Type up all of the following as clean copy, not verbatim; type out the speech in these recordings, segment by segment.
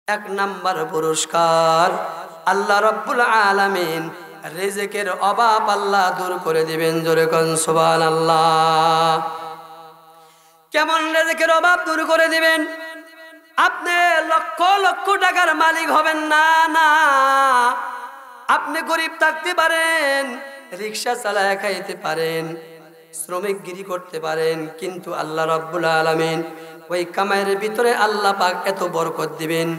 এক নাম্বার পুরস্কার, আল্লাহ রাব্বুল আলামিন রিজিকের অভাব আল্লাহ দূর করে দিবেন। জোরে কোন সুবহানাল্লাহ। কেমন রিজিকের অভাব দূর করে দিবেন? আপনি লক্ষ লক্ষ টাকার মালিক হবেন না, না। আপনি গরিব থাকতে পারেন, রিক্সা চালায় খাইতে পারেন, শ্রমিকগিরি করতে পারেন, কিন্তু আল্লাহ রাব্বুল আলামিন ওই কামাইয়ের ভিতরে আল্লাহ পাক এত বরকত দিবেন,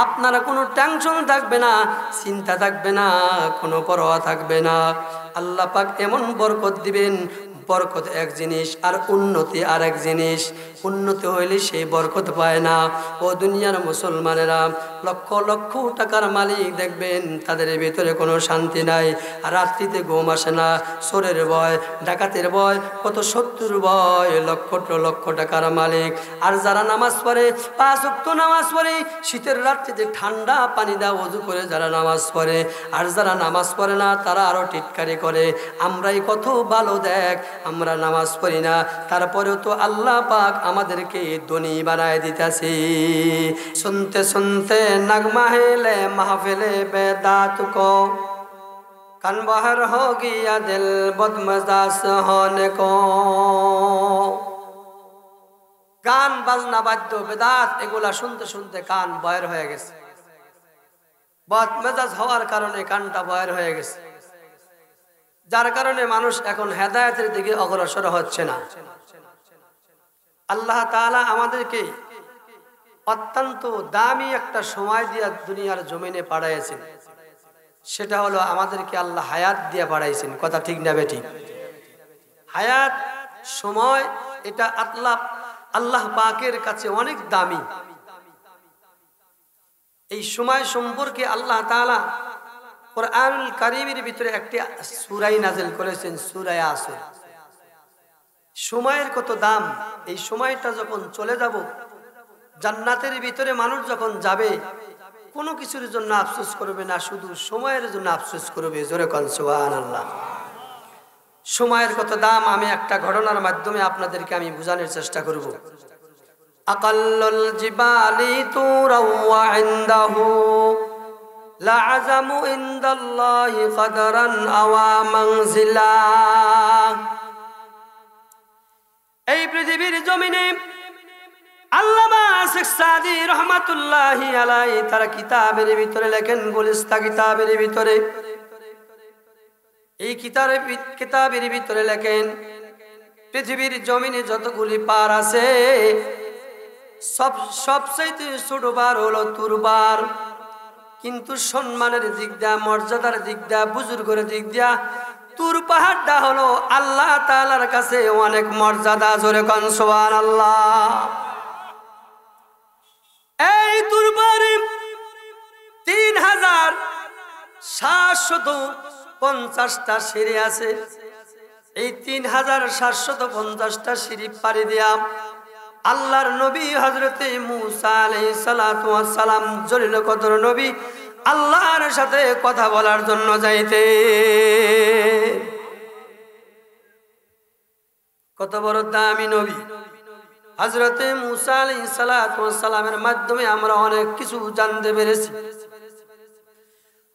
আপনারা কোনো টেনশন থাকবে না, চিন্তা থাকবে না, কোনো পরোয়া থাকবে না। আল্লাহ পাক এমন বরকত দিবেন, বরকত এক জিনিস আর উন্নতি আর এক জিনিস। উন্নতি হইলে সেই বরকত পায় না। ও দুনিয়ার মুসলমানেরা, লক্ষ লক্ষ টাকার মালিক দেখবেন তাদের ভিতরে কোনো শান্তি নাই, আর রাত্রিতে ঘুম আসে না, চোরের ভয়, ডাকাতের ভয়, কত শত্রুর ভয়। লক্ষ লক্ষ টাকার মালিক, আর যারা নামাজ পড়ে, 5 ওয়াক্ত নামাজ পড়ে, শীতের রাত্রিতে ঠান্ডা পানি দা ওযু করে যারা নামাজ পড়ে, আর যারা নামাজ পড়ে না তারা আরো টিটকারি করে, আমরাই কত ভালো, দেখ আমরা নামাজ পড়ি না, তারপরেও তো আল্লাহ পাক আমাদেরকে ধনী বানায় দিতেছে। শুনতে শুনতে নগমা হেলে মাহফিলে বেদাত কো, কান বাহর হো গিয়া দিল বদমজাস হোনে কো। গান বাজনা বাদ্য বেদাত এগুলা শুনতে শুনতে কান বয়ের হয়ে গেছে, বদমেজাজ হওয়ার কারণে কানটা বয়ের হয়ে গেছে, যার কারণে মানুষ এখন হেদায়েতের দিকে অগ্রসর হচ্ছে না। আল্লাহ তাআলা আমাদেরকে অত্যন্ত দামি একটা সময় দিয়ে দুনিয়ার জমিনে পাঠাইছেন, সেটা হলো আমাদেরকে আল্লাহ হায়াত দিয়ে পাঠাইছেন। কথা ঠিক না বেঠিক? হায়াত, সময়, এটা আল্লাহ পাকের কাছে অনেক দামি। এই সময় সম্পর্কে আল্লাহ তাআলা কুরআনুল কারীমের ভিতরে একটি সূরা নাযিল করেছেন, সূরা আসর। সময়ের কত দাম! এই সময়টা যখন চলে যাব, জান্নাতের ভিতরে মানুষ যখন যাবে, কোনো কিছুর জন্য আফসোস করবে না, শুধু সময়ের জন্য আফসোস করবে। জোরে কোন সুবহানাল্লাহ। সময়ের কত দাম আমি একটা ঘটনার মাধ্যমে আপনাদেরকে আমি বোঝানোর চেষ্টা করব। আকাল্লুল জিবালি তুরাওয়া ইনদাহু লাআযামু ইনদাল্লাহি কদরান আওয়া মানজিলা। এই পৃথিবীর জমিনে আল্লামা শেখ সাদী রহমাতুল্লাহি আলাইহি তার কিতাবের ভিতরে লেখেন, গুলিস্তা কিতাবের ভিতরে, এই কিতাবের ভিতরে লেখেন, পৃথিবীর জমিনে যতগুলি পার আছে সবচাইতে ছোট বার হলো তুরবার, কিন্তু সম্মানের দিক দিয়া, মর্যাদার দিক দিয়া, বুজুর্গের দিক দিয়া তুর পাহাড়টা হলো আল্লাহ তাআলার কাছে অনেক মর্যাদা। জোরে কোন সুবহানাল্লাহ। এই তুর পাহাড়ে 3750টা সিঁড়ি আছে। এই 3750টা সিঁড়ি পাড়ি দিয়া আল্লাহর নবী হযরতে মূসা আলাইহিস সালাতু ওয়াস সালাম, জলিল কদর নবী, আল্লাহর সাথে কথা বলার জন্য যাইতে। কত বড় দামি নবী! হযরতে মূসা আলাইহিস সালাতু ওয়াস সালামের মাধ্যমে আমরা অনেক কিছু জানতে পেরেছি।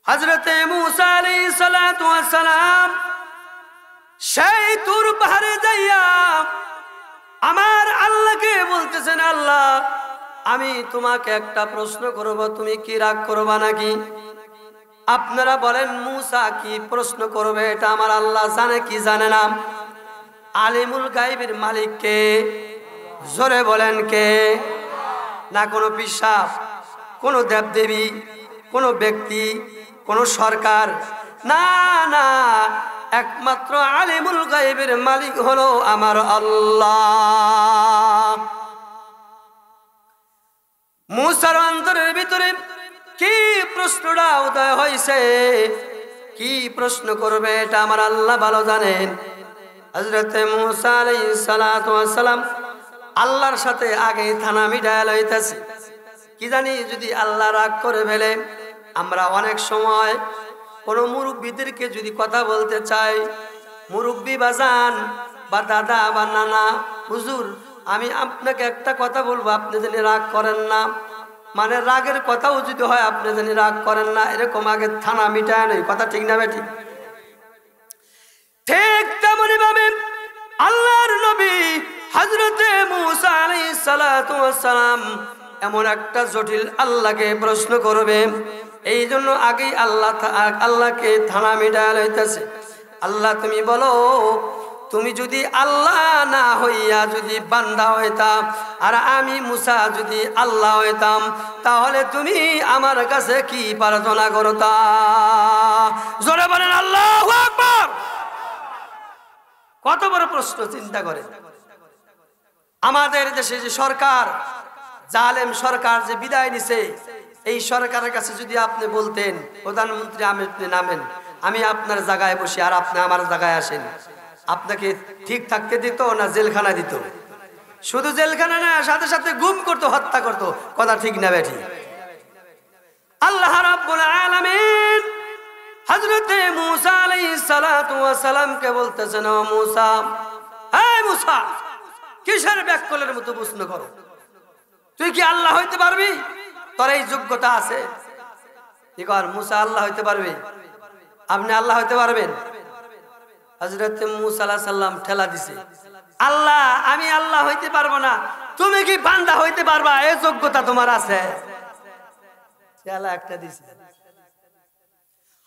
হযরতে মূসা আলাইহিস সালাতু ওয়াস সালাম সেই তুর পাহাড়ে যাইয়া আমার আল্লাহকে বলতেছেন, আল্লাহ আমি তোমাকে একটা প্রশ্ন করব, তুমি কি রাগ করবা নাকি? আপনারা বলেন মূসা কি প্রশ্ন করবে এটা আমার আল্লাহ জানে কি জানে না? আলিমুল গায়বের মালিক কে? জোরে বলেন কে? না কোনো পিশাচ, কোনো দেবদেবী, কোনো ব্যক্তি, কোনো সরকার, না না, একমাত্র আলিমুল গায়বের মালিক হলো আমার আল্লাহ। মূসার অন্তরের ভিতরে কি প্রশ্নটা উদয় হয়েছে, কি প্রশ্ন করবে এটা আমার আল্লাহ ভালো জানেন। হযরতে মূসা আলাইহিস সালাতু ওয়াস সালাম আল্লাহর সাথে আগে থানা মিটায় লইতেছে, কি জানি যদি আল্লাহ রাগ করে ফেলে। আমরা অনেক সময় কোন মুরব্বীদেরকে যদি কথা বলতে চাই, মুরব্বী বাজান বা দাদা বা নানা, হুজুর আমি আপনাকে একটা কথা বলবো, আপনি যদি রাগ করেন না, মানে রাগের কথাও যদি হয় আপনি জানি রাগ করেন না, এরকম আগে থানা মিটায় নেই, কথা ঠিক না বেটি? ঠিক তেমনি ভাবে আল্লাহর নবী হযরতে মূসা আলাইহিস সালাতু ওয়াস সালাম এমন একটা জটিল আল্লাহকে প্রশ্ন করবে, এই জন্য আগেই আল্লাহকে থানা মিটায় লইতেছে। আল্লাহ তুমি বলো, তুমি যদি আল্লাহ না হইয়া যদি বান্দা হইতাম আর আমি মূসা যদি আল্লাহ হইতাম, তাহলে তুমি আমার কাছে কি প্রার্থনা করতা? জোরে বলেন আল্লাহু আকবার। কত বড় প্রশ্ন, চিন্তা করেন। আমাদের দেশে যে সরকার, জালেম সরকার যে বিদায় নিছে, এই সরকারের কাছে যদি আপনি বলতেন প্রধানমন্ত্রী আপনি নামেন, আমি আপনার জায়গায় বসি আর আপনি আমার জায়গায় আসেন, আপনাকে ঠিক থাকতে দিত না জেলখানা দিত? শুধু জেলখানা না, সাথে সাথে গুম করতো, হত্যা করতো, কথা ঠিক না বেঠি? আল্লাহ রাব্বুল আলামিন হযরতে মূসা আলাইহিস সালাতু ওয়াস সালামকে বলতেছেন, ও মূসা, হে মূসা, কিসের ব্যাককলের মতো প্রশ্ন করো? তুই কি আল্লাহ হইতে পারবি? তোর এই যোগ্যতা আছে? কি কর, মূসা আল্লাহ হইতে পারবে? আপনি আল্লাহ হইতে পারবেন? হযরত মূসা আলাইহিস সালাম ঠেলা দিছে, আল্লাহ আমি আল্লাহ হইতে পারবো না, তুমি কি বান্দা হইতে পারবা? এই যোগ্যতা তোমার আছে? ঠেলা একটা দিছে।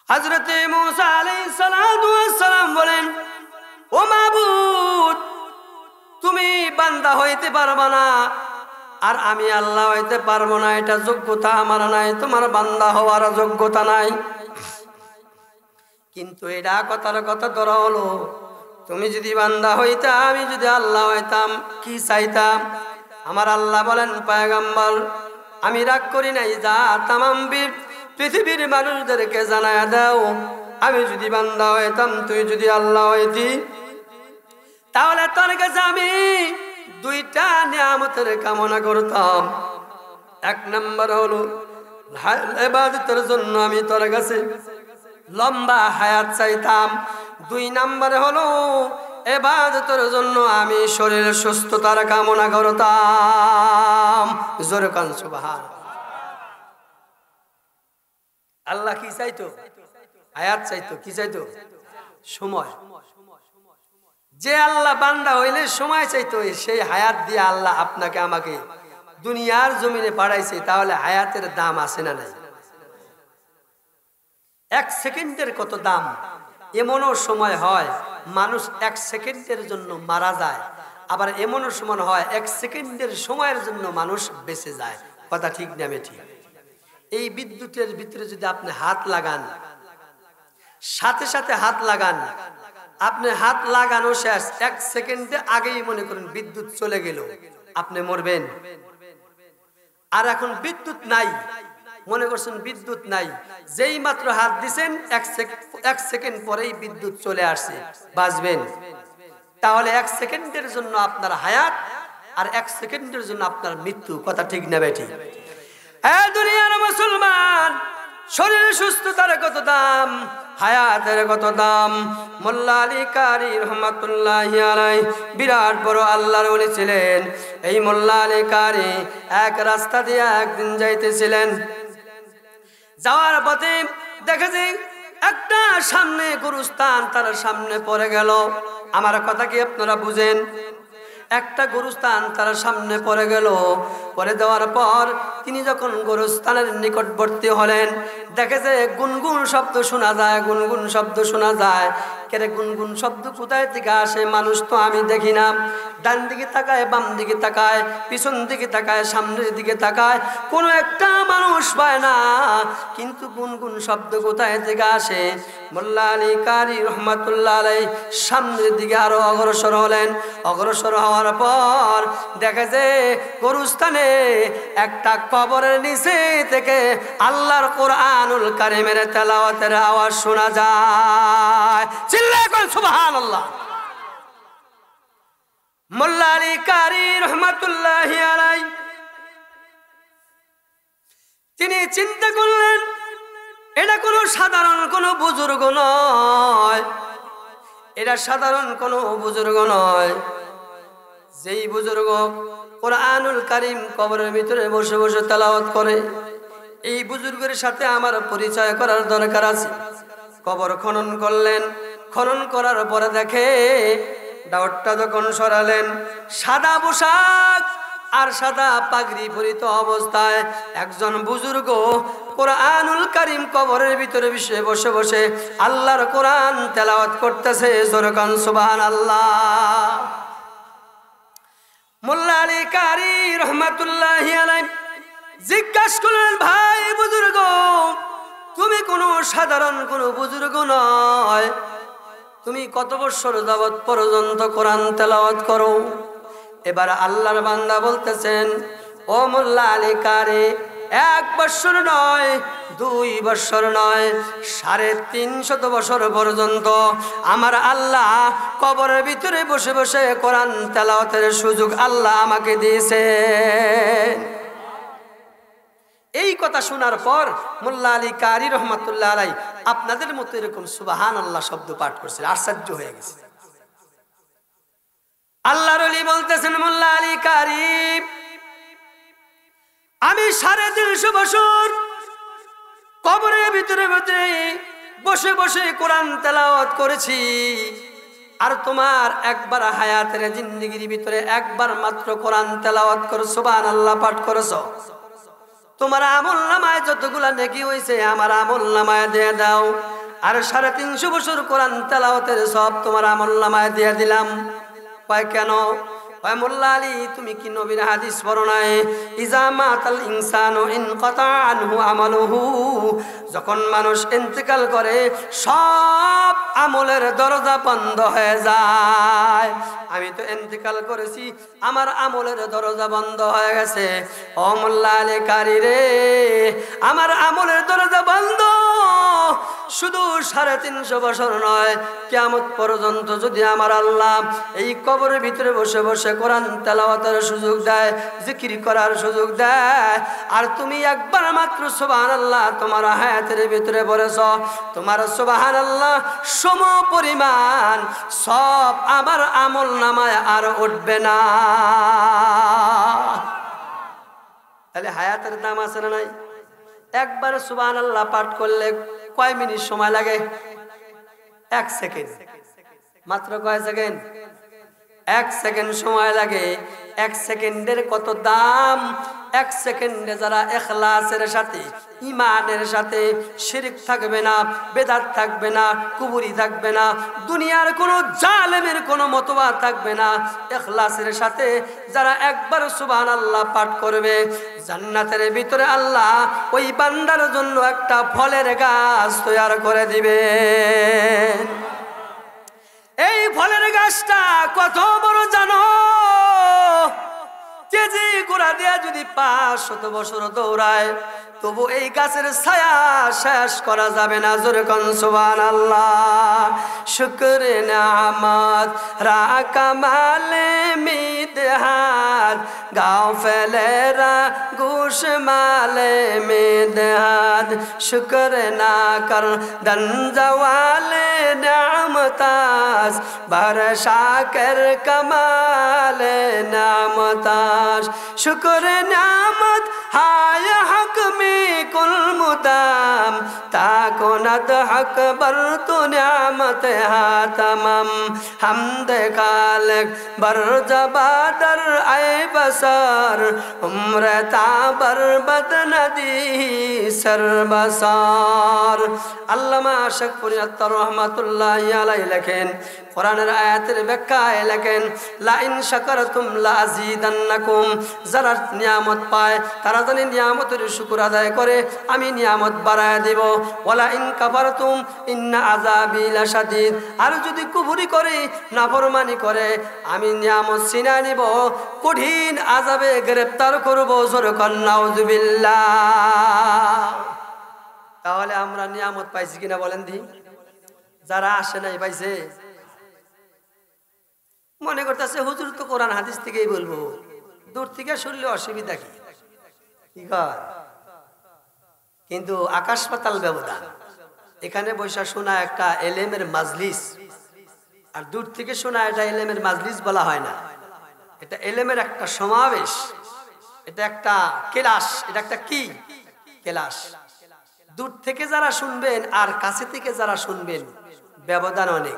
হযরত মূসা আলাইহিস সালাতু ওয়াস সালাম বলেন, ও মাবুদ, তুমি বান্দা হইতে পারবা না আর আমি আল্লাহ হইতে পারবো না, এটা যোগ্যতা আমার নাই, তোমার বান্দা হওয়ার যোগ্যতা নাই। কিন্তু এটা কথার কথা ধরা হলো, তুমি যদি বান্দা হইতা, আমি যদি আল্লাহ হইতাম, কি চাইতাম? আমার আল্লাহ বলেন, পয়গম্বর আমি রাগ করি নাই, যা তামাম পৃথিবীর মানুষদেরকে জানায়া দাও, আমি যদি বান্দা হইতাম, তুই যদি আল্লাহ হইতি, তাহলে তোর কাছে আমি দুইটা নিয়ামতের কামনা করতাম। এক নম্বর হলো ইবাদতের জন্য আমি তোর কাছে লম্বা হায়াত চাইতাম। দুই নম্বরে হলো ইবাদতের জন্য আমি শরীরের সুস্থতার কামনা করতাম। জোরে কান সুবহানাল্লাহ। আল্লাহ কি চাইতো? হায়াত চাইতো। কি চাইতো? সময়। যে আল্লাহ বান্দা হইলে সময় চাইতো, সেই হায়াত দিয়ে আল্লাহ আপনাকে আমাকে দুনিয়ার জমিনে পাঠাইছে, তাহলে হায়াতের দাম আছে না নাই? এক সেকেন্ডের কত দাম। এমনও সময় হয় মানুষ এক সেকেন্ডের জন্য মারা যায়, আবার এমনও সময় হয় এক সেকেন্ডের সময়ের জন্য মানুষ বেঁচে যায়, কথা ঠিক না ঠিক? এই বিদ্যুতের ভিতরে যদি আপনি হাত লাগান, সাথে সাথে হাত লাগান, আপনি হাত লাগানো শেষ, এক সেকেন্ডে আগেই মনে করেন বিদ্যুৎ চলে গেল, আপনি মরবেন। আর এখন বিদ্যুৎ নাই, মনে করছেন বিদ্যুৎ নাই, যেই মাত্র হাত দিছেন এক সেকেন্ড পরেই বিদ্যুৎ চলে আসছে, বাঁচবেন। তাহলে এক সেকেন্ডের জন্য আপনার হায়াত আর এক সেকেন্ডের জন্য আপনার মৃত্যু, কথা ঠিক না বেঠিক? হ্যাঁ দুনিয়ার মুসলমান, শরীরের সুস্থতার কত দাম, হায়াতের কত দাম। মোল্লা আলী কারি রহমাতুল্লাহি আলাইহি বিরাট বড় আল্লাহর ওলি ছিলেন। এই মোল্লা আলী কারি এক রাস্তা দিয়ে একদিন যাইতেছিলেন, যাওয়ার পথে দেখেছি একটা সামনে গরুস্থান তার সামনে পড়ে গেল। আমার কথা কি আপনারা বুঝেন? একটা গরুস্থান তার সামনে পড়ে গেল। পরে দেওয়ার পর তিনি যখন গরুস্থানের নিকটবর্তী হলেন, দেখে যে গুনগুন শব্দ শোনা যায়, গুনগুন শব্দ শোনা যায়। কেরে গুনগুন শব্দ কোথায় থেকে আসে? মানুষ তো আমি দেখি না। ডান দিকে তাকায়, বাম দিকে তাকায়, পিছন দিকে তাকায়, সামনের দিকে তাকায়, কোনো একটা মানুষ পায় না। কিন্তু গুনগুন শব্দ কোথায় থেকে আসে? মোল্লা আলী কারি রহমাতুল্লাহ আলাইহি সামনের দিকে আরো অগ্রসর হলেন। অগ্রসর হওয়ার পর দেখে যে গরুস্থানে একটা কবরের নিচে থেকে আল্লাহর কোরআনুল কারীমের তেলাওয়াতের আওয়াজ শোনা যায়। চিল্লায় কোন সুবহানাল্লাহ। মোল্লা আলী কারি রহমাতুল্লাহি আলাইহি তিনি চিন্তা করলেন, এটা কোনো সাধারণ কোনো বুজুর্গ নয়, এটা সাধারণ কোনো বুজুর্গ নয়। যেই বুজুর্গ কোরআনুল কারীম কবরের ভিতরে বসে বসে তেলাওয়াত করে। এই বুজুর্গের সাথে আমার পরিচয় করার দরকার আছে। কবর খনন করলেন, খনন করার পরে দেখে দাওয়াতটা যখন সরালেন, সাদা পোশাক আর সাদা পাগড়ি পরিত অবস্থায় একজন বুজুর্গ কোরআনুল কারীম কবরের ভিতরে বসে বসে আল্লাহর কোরআন তেলাওয়াত করতেছে। জোরে কান সুবহানাল্লাহ। মোল্লা আলী কারি রহমাতুল্লাহি আলাইহি জিজ্ঞাসা করলেন, ভাই বুজুর্গ, তুমি কোনো সাধারণ কোনো বুজুর্গ নয়, তুমি কত বছর যাবত পর্যন্ত কোরআন তেলাওয়াত করো? এবার আল্লাহর বান্দা বলতেছেন, ও মোল্লা আলী কারি, 1 বছর নয়, 2 বছর নয়, 350 বছর পর্যন্ত আমার আল্লাহ কবরের ভিতরে বসে বসে কোরআন তেলাওয়াতের সুযোগ আল্লাহ আমাকে দিয়েছেন। এই কথা শোনার পর মোল্লা আলী কারি রহমাতুল্লাহ আলাইহি আপনাদের মতো এরকম সুবহানাল্লাহ শব্দ পাঠ করছে, আশ্চর্য হয়ে গেছে। আল্লাহর ওলি বলতেছেন, মোল্লা আলী কারি, আমি 350 বছর কবরের ভিতরে বসে বসে কোরআন তেলাওয়াত করেছি, আর তোমার একবার হায়াতের জিন্দেগির ভিতরে একবার মাত্র কোরআন তেলাওয়াত করে সুবহানাল্লাহ পাঠ করেছো। তোমার আমলনামায় যতগুলা নেকি হইছে আমার আমলনামায় দিয়ে দাও, আর 350 বছর কোরআন তেলাওয়াতের সব তোমার আমলনামায় দিয়ে দিলাম। কয় কেন? কয় মোল্লা আলী, তুমি কি নবীর হাদিস পড়ো নাই? ইজা মাতাল ইনসানু ইনকাতা আনহু আমালুহু, যখন মানুষ ইন্তেকাল করে সব আমলের দরজা বন্ধ হয়ে যায়। আমি তো ইন্তেকাল করেছি, আমার আমলের দরজা বন্ধ হয়ে গেছে। ও মোল্লা আলী কারি রে, আমার আমলের দরজা বন্ধ শুধু 350 বছর নয়, কিয়ামত পর্যন্ত যদি আমার আল্লাহ এই কবরের ভিতরে বসে বসে কোরআন তেলাওয়াতের সুযোগ দেয়, জিকির করার সুযোগ দেয়, আর তুমি একবার মাত্র সুবহানাল্লাহ তোমার হায়াতের ভিতরে পড়েছ, তোমার সুবহানাল্লাহ সম পরিমাণ সব আমার আমল নামায় আর উঠবে না। তাহলে হায়াতের দাম আছে না নাই? একবার সুবহানাল্লাহ পাঠ করলে কয় মিনিট সময় লাগে? 1 সেকেন্ড মাত্র। কয় সেকেন্ড? 1 সেকেন্ড সময় লাগে। 1 সেকেন্ডের কত দাম! 1 সেকেন্ডে যারা ইখলাসের সাথে, ঈমানের সাথে, শিরক থাকবে না, বেদাত থাকবে না, কুফরি থাকবে না, দুনিয়ার কোনো জালেমের কোনো মতবাদ থাকবে না, ইখলাসের সাথে যারা একবার সুবহানাল্লাহ পাঠ করবে, জান্নাতের ভিতরে আল্লাহ ওই বান্দার জন্য একটা ফলের গাছ তৈরি করে দিবেন। এই ফলের গাছটা কত বড় জানো? কেজি গোড়া দিয়া যদি 500 বছর দৌড়ায় তবু এই গাছের ছায়া শেষ করা যাবে না। জোরে কোন সুবহানাল্লাহ। শুকর নিয়ামত রা কামালে মিদহাত, গাফেলেরা গুশ মালে মিদহাত, শুকর না কর দন জওয়ালে নিয়ামতাস, বরসা কর কমালে নিয়ামতাস। শুকর নিয়ামত হায় হক মে কুল মুদাম, তাকুনত হক বর তু নিয়ামত হা তমাম, হামদ খালিক বর জবাদর আয় বসর, উম্র তাবর বদ নদী সরবসার। আল্লামা আশরাফুল আত্তার রহমাতুল্লাহি আলাইহি লেখেন, কোরআনের আয়াতের ব্যাখ্যায় লেখেন, লা ইন শাকারতুম লা আযীদান্নাকুম, যারা নিয়ামত পায় তারা জানি নিয়ামতের শুকর আদায় করে আমি নিয়ামত বাড়ায় দেব। ওয়ালা ইন কাফারতুম ইন্না আযাবি লাশাদীদ, আর যদি কুফরি করে, নাফরমানি করে, আমি নিয়ামত ছিনায় নিব, কঠিন আযাবে গ্রেফতার করব। জোরে কোন নাউযুবিল্লাহ। তাহলে আমরা নিয়ামত পাইছি কিনা বলেন দি? যারা আসে নাই পাইছে? মনে করতেছে হুজুর তো কোরআন হাদিস থেকেই বলবো, দূর থেকে শুনলে অসুবিধা কি? কিন্তু আকাশ পাতাল ব্যবধান। এখানে বৈশা শোনা একটা এলেমের মাজলিস, আর দূর থেকে শোনা এটা এলেমের মাজলিস বলা হয় না। এটা এলেমের একটা সমাবেশ, এটা একটা ক্লাস, এটা একটা কি ক্লাস। দূর থেকে যারা শুনবেন আর কাছে থেকে যারা শুনবেন ব্যবধান অনেক।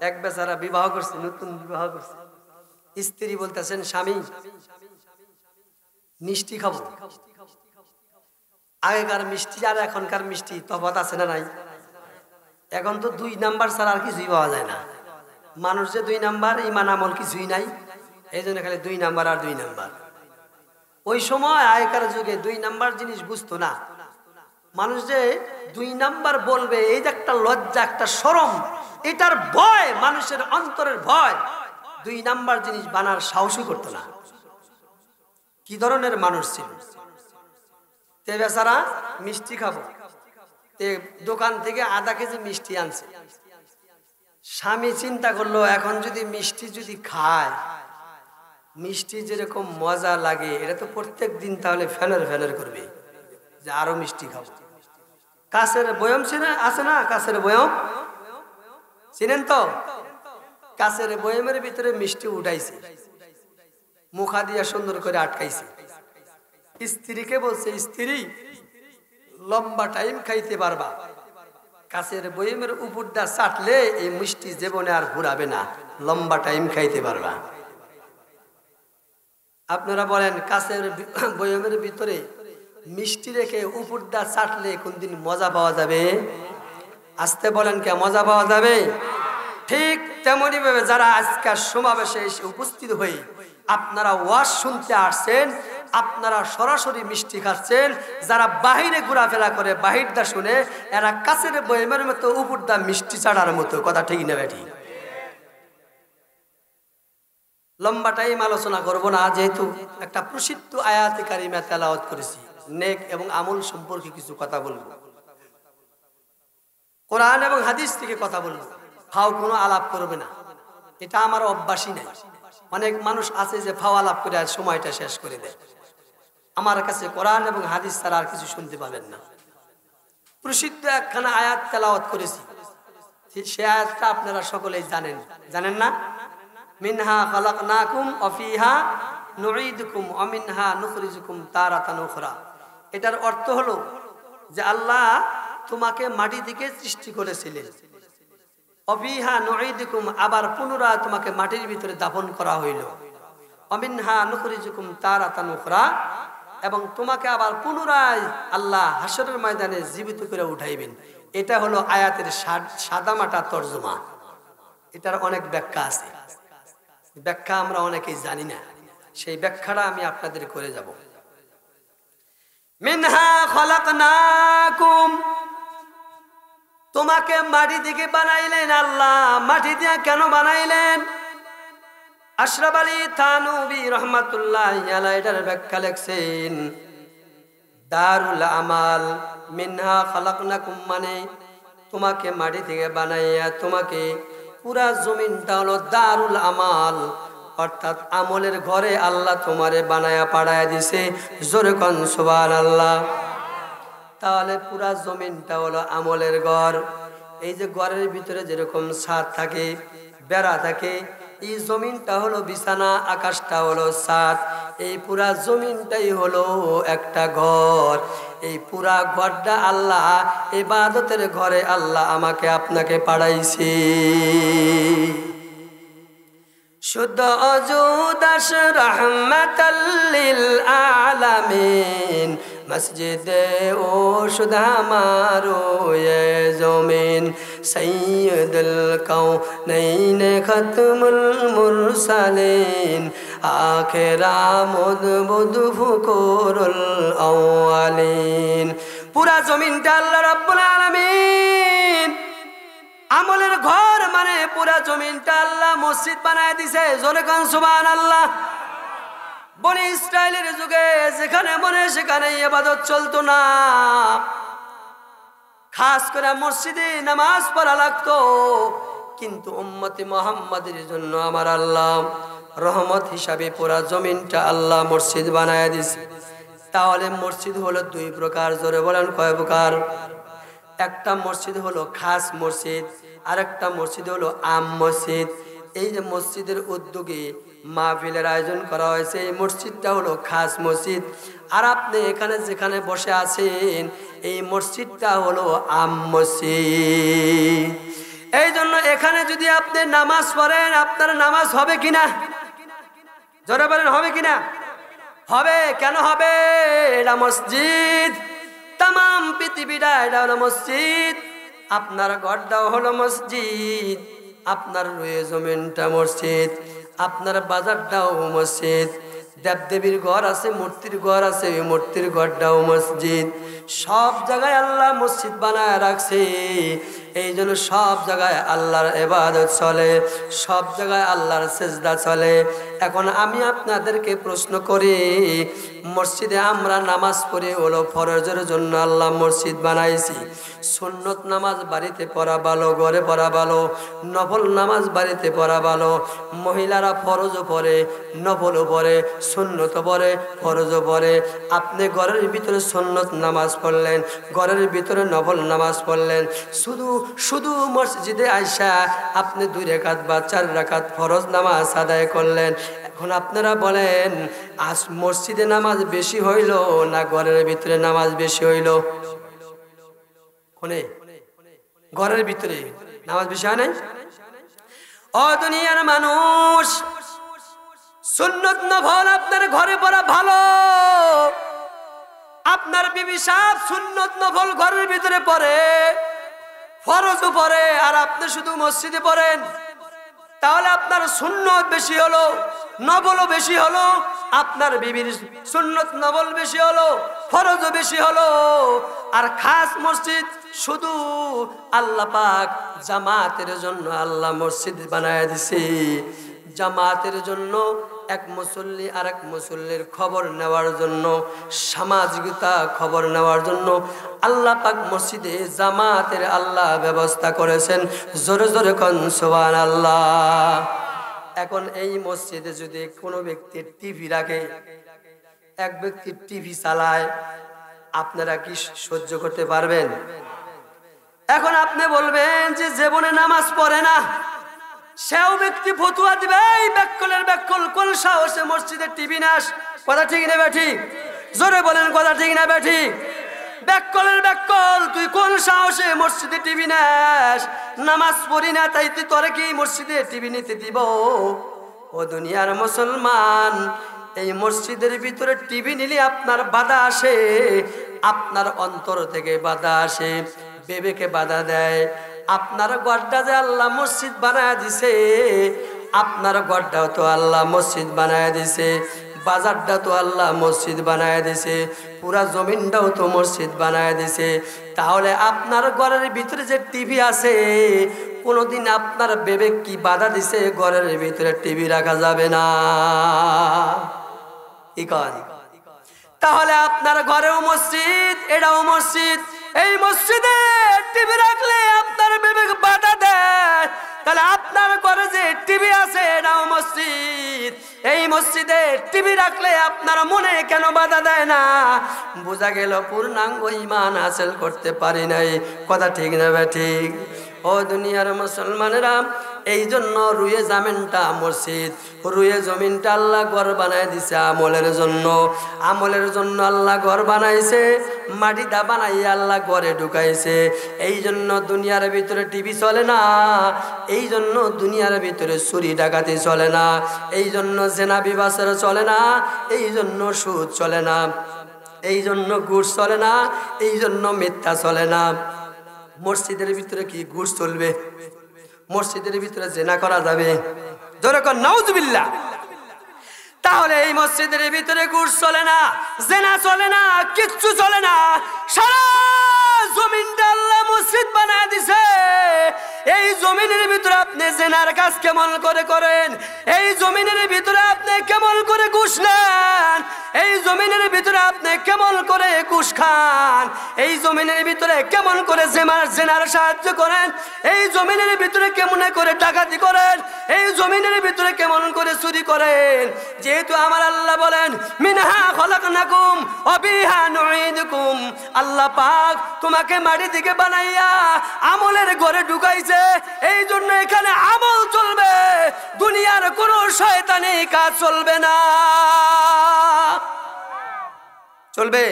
এক বেচারা বিবাহ করছে, নতুন বিবাহ করছে, স্ত্রী বলতেছেন স্বামী মিষ্টি খাবো। আগেকার মিষ্টি আর এখনকার মিষ্টি তফাৎ আছে না নাই? এখন তো 2 নাম্বার ছাড়া আর কিছুই পাওয়া যায় না। মানুষ যে 2 নাম্বার, ইমান আমল কিছুই নাই, এই জন্য খালি 2 নাম্বার আর 2 নাম্বার। ওই সময় আগেকার যুগে 2 নাম্বার জিনিস বুঝতো না মানুষ। যে 2 নাম্বার বলবে, এই যে একটা লজ্জা, একটা শরম, এটার ভয়, মানুষের অন্তরের ভয়, 2 নাম্বার জিনিস বানার সাহসই করতো না। কি ধরনের মানুষ ছিল? তে বেচারা মিষ্টি খাবো, তে দোকান থেকে আধা কেজি মিষ্টি আনছে। স্বামী চিন্তা করলো, এখন যদি মিষ্টি যদি খায়, মিষ্টি যেরকম মজা লাগে, এটা তো প্রত্যেক দিন তাহলে ফেনার ফেনার করবে, যে আরো মিষ্টি খাবো। কাছের বয়ম আছে না, কাছের বয়ম চিনেন তো? কাছের বয়মের ভিতরে মিষ্টি উঠাইছে, মুখা দিয়া সুন্দর করে আটকাইছে। স্ত্রীকে বলছে, স্ত্রী লম্বা টাইম খাইতে পারবা, কাছের বয়মের উপরটা চাটলে এই মিষ্টি জীবনে আর ঘুরাবে না, লম্বা টাইম খাইতে পারবা। আপনারা বলেন, কাছের বয়মের ভিতরে মিষ্টি রেখে উপরটা চাটলে কোনদিন মজা পাওয়া যাবে? আসতে বলেন, কে মজা পাওয়া যাবে? ঠিক তেমনি ভাবে যারা আজকের সমাবেশে এসে উপস্থিত হয়ে আপনারা ওয়াজ শুনতে আসছেন, আপনারা সরাসরি মিষ্টি খাচ্ছেন, যারা বাহিরে ঘোরাফেরা করে বাহিরটা শুনে, এরা কাছের বয়মের মতো উপরটা মিষ্টি চাড়ার মতো। কথা ঠিক না বেঠি? লম্বা টাইম আলোচনা করব না, যেহেতু একটা প্রসিদ্ধ আয়াতে কারিমা তেলাওয়াত করেছি, নেক এবং আমল সম্পর্কে কিছু কথা বলবো, কোরআন এবং হাদিস থেকে কথা বলবো। ফাও কোনো আলাপ করবে না, এটা আমার অভ্যাসই নাই। অনেক মানুষ আছে যে ফাও আলাপ করে আর সময়টা শেষ করে দেয়। আমার কাছে কোরআন এবং হাদিস ছাড়া আর কিছু শুনতে পাবেন না। প্রসিদ্ধ একখানা আয়াত তেলাওয়াত করেছি, সে আয়াতটা আপনারা সকলেই জানেন, জানেন না? মিনহা খালাকনাকুম ওয়া ফিহা নুঈদুকুম ওয়া মিনহা নুখরিজুকুম তারাতান উখরা। এটার অর্থ হলো যে আল্লাহ তোমাকে মাটি থেকে সৃষ্টি করেছিলেন, ওয়া ফিহা নুঈদুকুম, আবার পুনরায় তোমাকে মাটির ভিতরে দাফন করা হইল, ওয়া মিনহা নুখরিজুকুম তারাতান উখরা, এবং তোমাকে আবার পুনরায় আল্লাহ হাসরের ময়দানে জীবিত করে উঠাইবেন। এটা হলো আয়াতের সাদামাটা তর্জমা। এটার অনেক ব্যাখ্যা আছে, ব্যাখ্যা আমরা অনেকেই জানি না, সেই ব্যাখ্যাটা আমি আপনাদের করে যাব। মিনহা খালাকনাকুম, তোমাকে মাটি থেকে বানাইলেন আল্লাহ। মাটি দিয়ে কেন বানাইলেন? আশরাফ আলী থানভী রহমাতুল্লাহ আলাইহি এটার ব্যাখ্যা লিখছেন, দারুল আমাল। মিনহা খালাকনাকুম মানে তোমাকে মাটি থেকে বানাইয়া তোমাকে, পুরা জমিনটা হলো দারুল আমাল, অর্থাৎ আমলের ঘরে আল্লাহ তোমারে বানায়া পাড়ায়া দিছে। জোরে কোন সুবহানাল্লাহ। তাহলে পুরা জমিনটা হলো আমলের ঘর। এই যে ঘরের ভিতরে যেরকম ছাদ থাকে, বেড়া থাকে, এই জমিনটা হলো বিছানা, আকাশটা হলো ছাদ, এই পুরা জমিনটাই হলো একটা ঘর। এই পুরা ঘরটা আল্লাহ ইবাদতের ঘরে আল্লাহ আমাকে আপনাকে পাঠাইছে। শুদ্ধ অজুদাস রহমাতাল লিল আলামিন, মসজিদে ও শুধা মারো এ জমিন, সৈয়দুল কাউনাইন খতমুল মুরসালিন, আখিরা মুদবুদ ফুকুরুল আউয়ালিন। পুরা জমিনটা আল্লাহ রাব্বুল আলামিন আমলের ঘর, মানে পুরা জমিনটা আল্লাহ মসজিদ বানায় দিছে। জোরে কোন সুবহানাল্লাহ। বনি ইসরাইলের যুগে যেখানে মনে সেখানে ইবাদত চলতো না, খাস করে মসজিদে নামাজ পড়া লাগতো। কিন্তু উম্মতে মুহাম্মাদের জন্য আমার আল্লাহ রহমত হিসাবে পুরা জমিনটা আল্লাহ মসজিদ বানায় দিছে। তাহলে মসজিদ হলো 2 প্রকার। জোরে বলেন, কয় প্রকার? একটা মসজিদ হলো খাস মসজিদ, আর একটা মসজিদ হলো আম মসজিদ। এই যে মসজিদের উদ্যোগে মাহফিলের আয়োজন করা হয়েছে। এই মসজিদটা হলো খাস মসজিদ। আর আপনি এখানে যেখানে বসে আছেন এই মসজিদটা হলো আম মসজিদ। এই জন্য এখানে যদি আপনি নামাজ পড়েন আপনার নামাজ হবে কিনা? জোরে বলেন হবে কিনা? হবে। কেন হবে? এটা মসজিদ। তাম পৃথিবীটা এটা হলো মসজিদ। আপনার ঘরটাও হলো মসজিদ, আপনার রয়ে জমিনটা মসজিদ, আপনার বাজারটাও মসজিদ। দেবদেবীর ঘর আছে, মূর্তির ঘর আছে, ওই মূর্তির ঘরটাও মসজিদ। সব জায়গায় আল্লাহ মসজিদ বানায় রাখছে। এই জন্য সব জায়গায় আল্লাহর ইবাদত চলে, সব জায়গায় আল্লাহর সিজদা চলে। এখন আমি আপনাদেরকে প্রশ্ন করি, মসজিদে আমরা নামাজ পড়ি হলো ফরজের জন্য আল্লাহ মসজিদ বানাইছি। সুন্নত নামাজ বাড়িতে পড়া ভালো, ঘরে পড়া ভালো। নফল নামাজ বাড়িতে পড়া ভালো। মহিলারা ফরজও পড়ে, নফলও পড়ে, সুন্নতও পড়ে, ফরজও পড়ে। আপনি ঘরের ভিতরে সুন্নত নামাজ পড়লেন, ঘরের ভিতরে নফল নামাজ পড়লেন। শুধু মসজিদে আইসা আপনি 2 রাকাত বা 4 রাকাত ফরজ নামাজ আদায় করলেন। এখন আপনারা বলেন আজ মসজিদে নামাজ বেশি হইল না ঘরের ভিতরে নামাজ বেশি হইল? কোনে? ঘরের ভিতরে নামাজ বেশি হয় নাই? ও দুনিয়ার মানুষ, সুন্নত নফল আপনার ঘরে পড়া ভালো। আপনার বিবি সাহেব সুন্নত নফল ঘরের ভিতরে পড়ে, ফরজও পড়ে, আর আপনি শুধু মসজিদে পড়েন। তাহলে আপনার সুন্নত বেশি হলো, নফলও বেশি হলো। আপনার বিবির সুন্নত নফল বেশি হলো, ফরজও বেশি হলো। আর খাস মসজিদ শুধু আল্লাহ পাক জামাতের জন্য আল্লাহ মসজিদ বানায় দিছে। জামাতের জন্য এক মুসল্লি আর এক মুসল্লির খবর নেওয়ার জন্য, সামাজিকতা খবর নেওয়ার জন্য আল্লাহ পাক মসজিদে জামাতের আল্লাহ ব্যবস্থা করেছেন। জোরে জোরে কোন সুবহানাল্লাহ। এখন এই মসজিদে যদি কোনো ব্যক্তি টিভি রাখে, এক ব্যক্তি টিভি চালায়, আপনারা কি সহ্য করতে পারবেন? এখন আপনি বলবেন যে জীবনে নামাজ পড়ে না, সেও ব্যক্তি ফতুয়া দিবে, এই ব্যাককলের ব্যাককল, কোন সাহসে মসজিদে টিভি নাস? কথা ঠিক না বেঠিক? জোরে বলেন কথা ঠিক না বেঠিক? ব্যাককলের ব্যাককল, তুই কোন সাহসে মসজিদে টিভি নাস? নামাজ পড়ি না তাই তুই তোরে কি মসজিদে টিভি নিতে দিব? ও দুনিয়ার মুসলমান, এই মসজিদের ভিতরে টিভি নিলে আপনার বাধা আসে, আপনার অন্তর থেকে বাধা আসে, বিবেকে বাধা দেয়। আপনার ঘরটা যে আল্লাহ মসজিদ বানায় দিছে, আপনার ঘরটাও তো আল্লাহ মসজিদ বানায় দিছে, বাজারটা তো আল্লাহ মসজিদ বানায় দিছে, পুরা জমিনটাও তো মসজিদ বানায় দিছে। তাহলে আপনার ঘরের ভিতরে যে টিভি আছে, কোনোদিন আপনার বিবেক কি বাধা দিছে ঘরের ভিতরে টিভি রাখা যাবে না? তাহলে আপনার ঘরেও মসজিদ, এটাও মসজিদ। এই মসজিদে টিভি রাখলে আপনার বিবেক বাধা দেয়, তাহলে আপনার ঘরে যে টিভি আছে এটাও মসজিদ। এই মসজিদে টিভি রাখলে আপনার মনে কেন বাধা দেয় না? বোঝা গেল পূর্ণাঙ্গ ঈমান হাসিল করতে পারি নাই। কথা ঠিক না ঠিক? ও দুনিয়ার মুসলমানেরা, এই জন্য রুয়ে জামিনটা মসজিদ, রুয়ে জমিনটা আল্লাহ ঘর বানায় দিছে আমলের জন্য। আমলের জন্য আল্লাহ ঘর বানাইছে, মাটিটা বানাইয়া আল্লাহ ঘরে ঢুকাইছে। এই জন্য দুনিয়ার ভিতরে টিভি চলে না, এই জন্য দুনিয়ার ভিতরে চুরি ডাকাতি চলে না, এই জন্য জেনা বিবাচার চলে না, এই জন্য সুদ চলে না, এই জন্য ঘুষ চলে না, এই জন্য মিথ্যা চলে না। মসজিদের ভিতরে কি ঘুষ চলবে? মসজিদের ভিতরে জেনা করা যাবে? জোরে কর নাউজুবিল্লাহ। তাহলে এই মসজিদের ভিতরে ঘুষ চলে না, জেনা চলে না, কিচ্ছু চলে না। সারা জমিনটা আল্লাহ মসজিদ বানায় দিছে। এই জমিনের ভিতরে আপনি জেনার কাজ কেমন করে করেন? এই জমিনের ভিতরে আপনি কেমন করে ঘুষ নেন? এই জমিনের ভিতরে আপনি কেমন করে ঘুষ খান? এই জমিনের ভিতরে কেমন করে জেনার সাহায্য করেন? এই জমিনের ভিতরে কেমন করে ডাকাতি করেন? এই জমিনের ভিতরে কেমন করে চুরি করেন? যেহেতু আমার আল্লাহ বলেন মিনহা খলাকনাকুম ওয়া বিহা নুঈদুকুম, আল্লাহ পাক তোমাকে মাটি থেকে বানাইয়া আমলের ঘরে ঢুকাইছে। এই জন্য জন্য এখানে আমল চলবে, দুনিয়ার কোনো শয়তানি কাজ চলবে না। চলবে?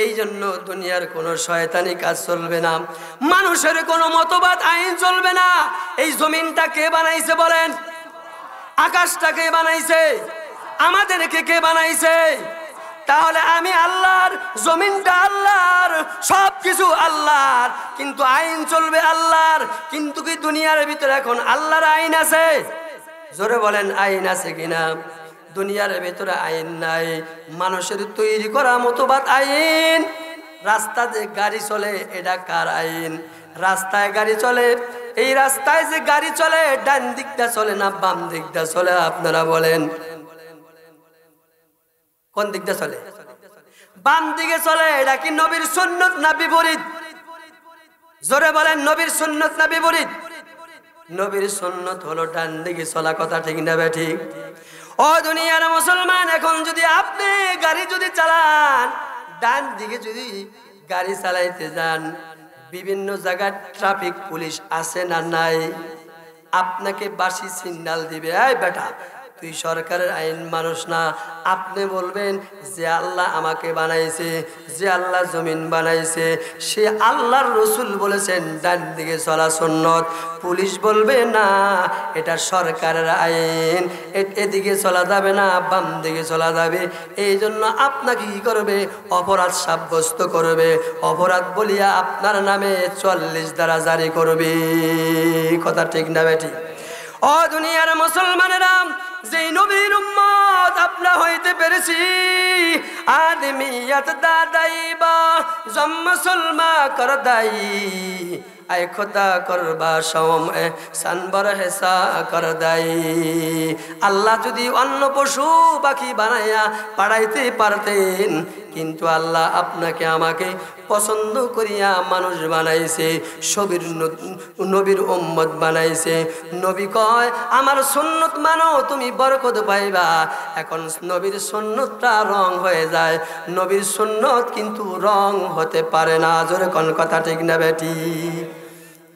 এই জন্য দুনিয়ার কোনো শয়তানি কাজ চলবে না, মানুষের কোনো মতবাদ আইন চলবে না। এই জমিনটা কে বানাইছে বলেন? আকাশটা কে বানাইছে? আমাদেরকে কে বানাইছে? তাহলে আমি আল্লাহর, জমিনটা আল্লাহর, সবকিছু আল্লাহর, কিন্তু আইন চলবে আল্লাহর। কিন্তু কি দুনিয়ার ভিতরে এখন আল্লাহর আইন আছে? জোরে বলেন, আইন আছে কিনা? দুনিয়ার ভিতরে আইন নাই, মানুষের তৈরি করা মতবাদ আইন। রাস্তাতে গাড়ি চলে, এটা কার আইন? রাস্তায় গাড়ি চলে, এই রাস্তায় যে গাড়ি চলে, ডান দিকটা চলে না বাম দিকটা চলে? আপনারা বলেন কোন দিকটা চলে? বাম দিকে চলে। এটা কি নবীর সুন্নত না বিপরীত? জোরে বলেন, নবীর সুন্নত না বিপরীত? নবীর সুন্নত হলো ডান দিকে চলা, কথা ঠিক না বেঠিক? ও দুনিয়ার মুসলমান, এখন যদি আপনি গাড়ি যদি চালান, ডান দিকে যদি গাড়ি চালাইতে যান, বিভিন্ন জায়গায় ট্রাফিক পুলিশ আছে না নাই? আপনাকে বাসি সিগন্যাল দিবে, এই বেটা তুই সরকারের আইন মানুষ না। আপনি বলবেন যে আল্লাহ আমাকে বানাইছে, যে আল্লাহ জমিন বানাইছে, সে আল্লাহর রসুল বলেছেন ডান দিকে চলা সুন্নত। পুলিশ বলবে না, এটা সরকারের আইন, এদিকে চলা যাবে না, বাম দিকে চলা যাবে। এই জন্য আপনাকে কি করবে? অপরাধ সাব্যস্ত করবে। অপরাধ বলিয়া আপনার নামে ৪০ ধারা জারি করবে। কথা ঠিক না বেঠিক? ও দুনিয়ার মুসলমানেরা, যে নবীর উম্মত আপনা হইতে পেরেছি, আদমিয়ত দাদাইবা জম মুসলমা কর দাই, আয় খোদা করবা সম সানবর হেসা কর দাই। আল্লাহ যদি অন্য পশু পাখি বানাইয়া পাড়াইতে পারতেন, কিন্তু আল্লাহ আপনাকে আমাকে পছন্দ করিয়া মানুষ বানাইছে, নবীর উম্মত বানাইছে। নবী কয় আমার সুন্নত মানো, তুমি বরকত পাইবা। এখন নবীর সুন্নতটা রং হয়ে যায়, নবীর সুন্নত কিন্তু রং হতে পারে না। জোরে কোন কথা ঠিক না বেটি?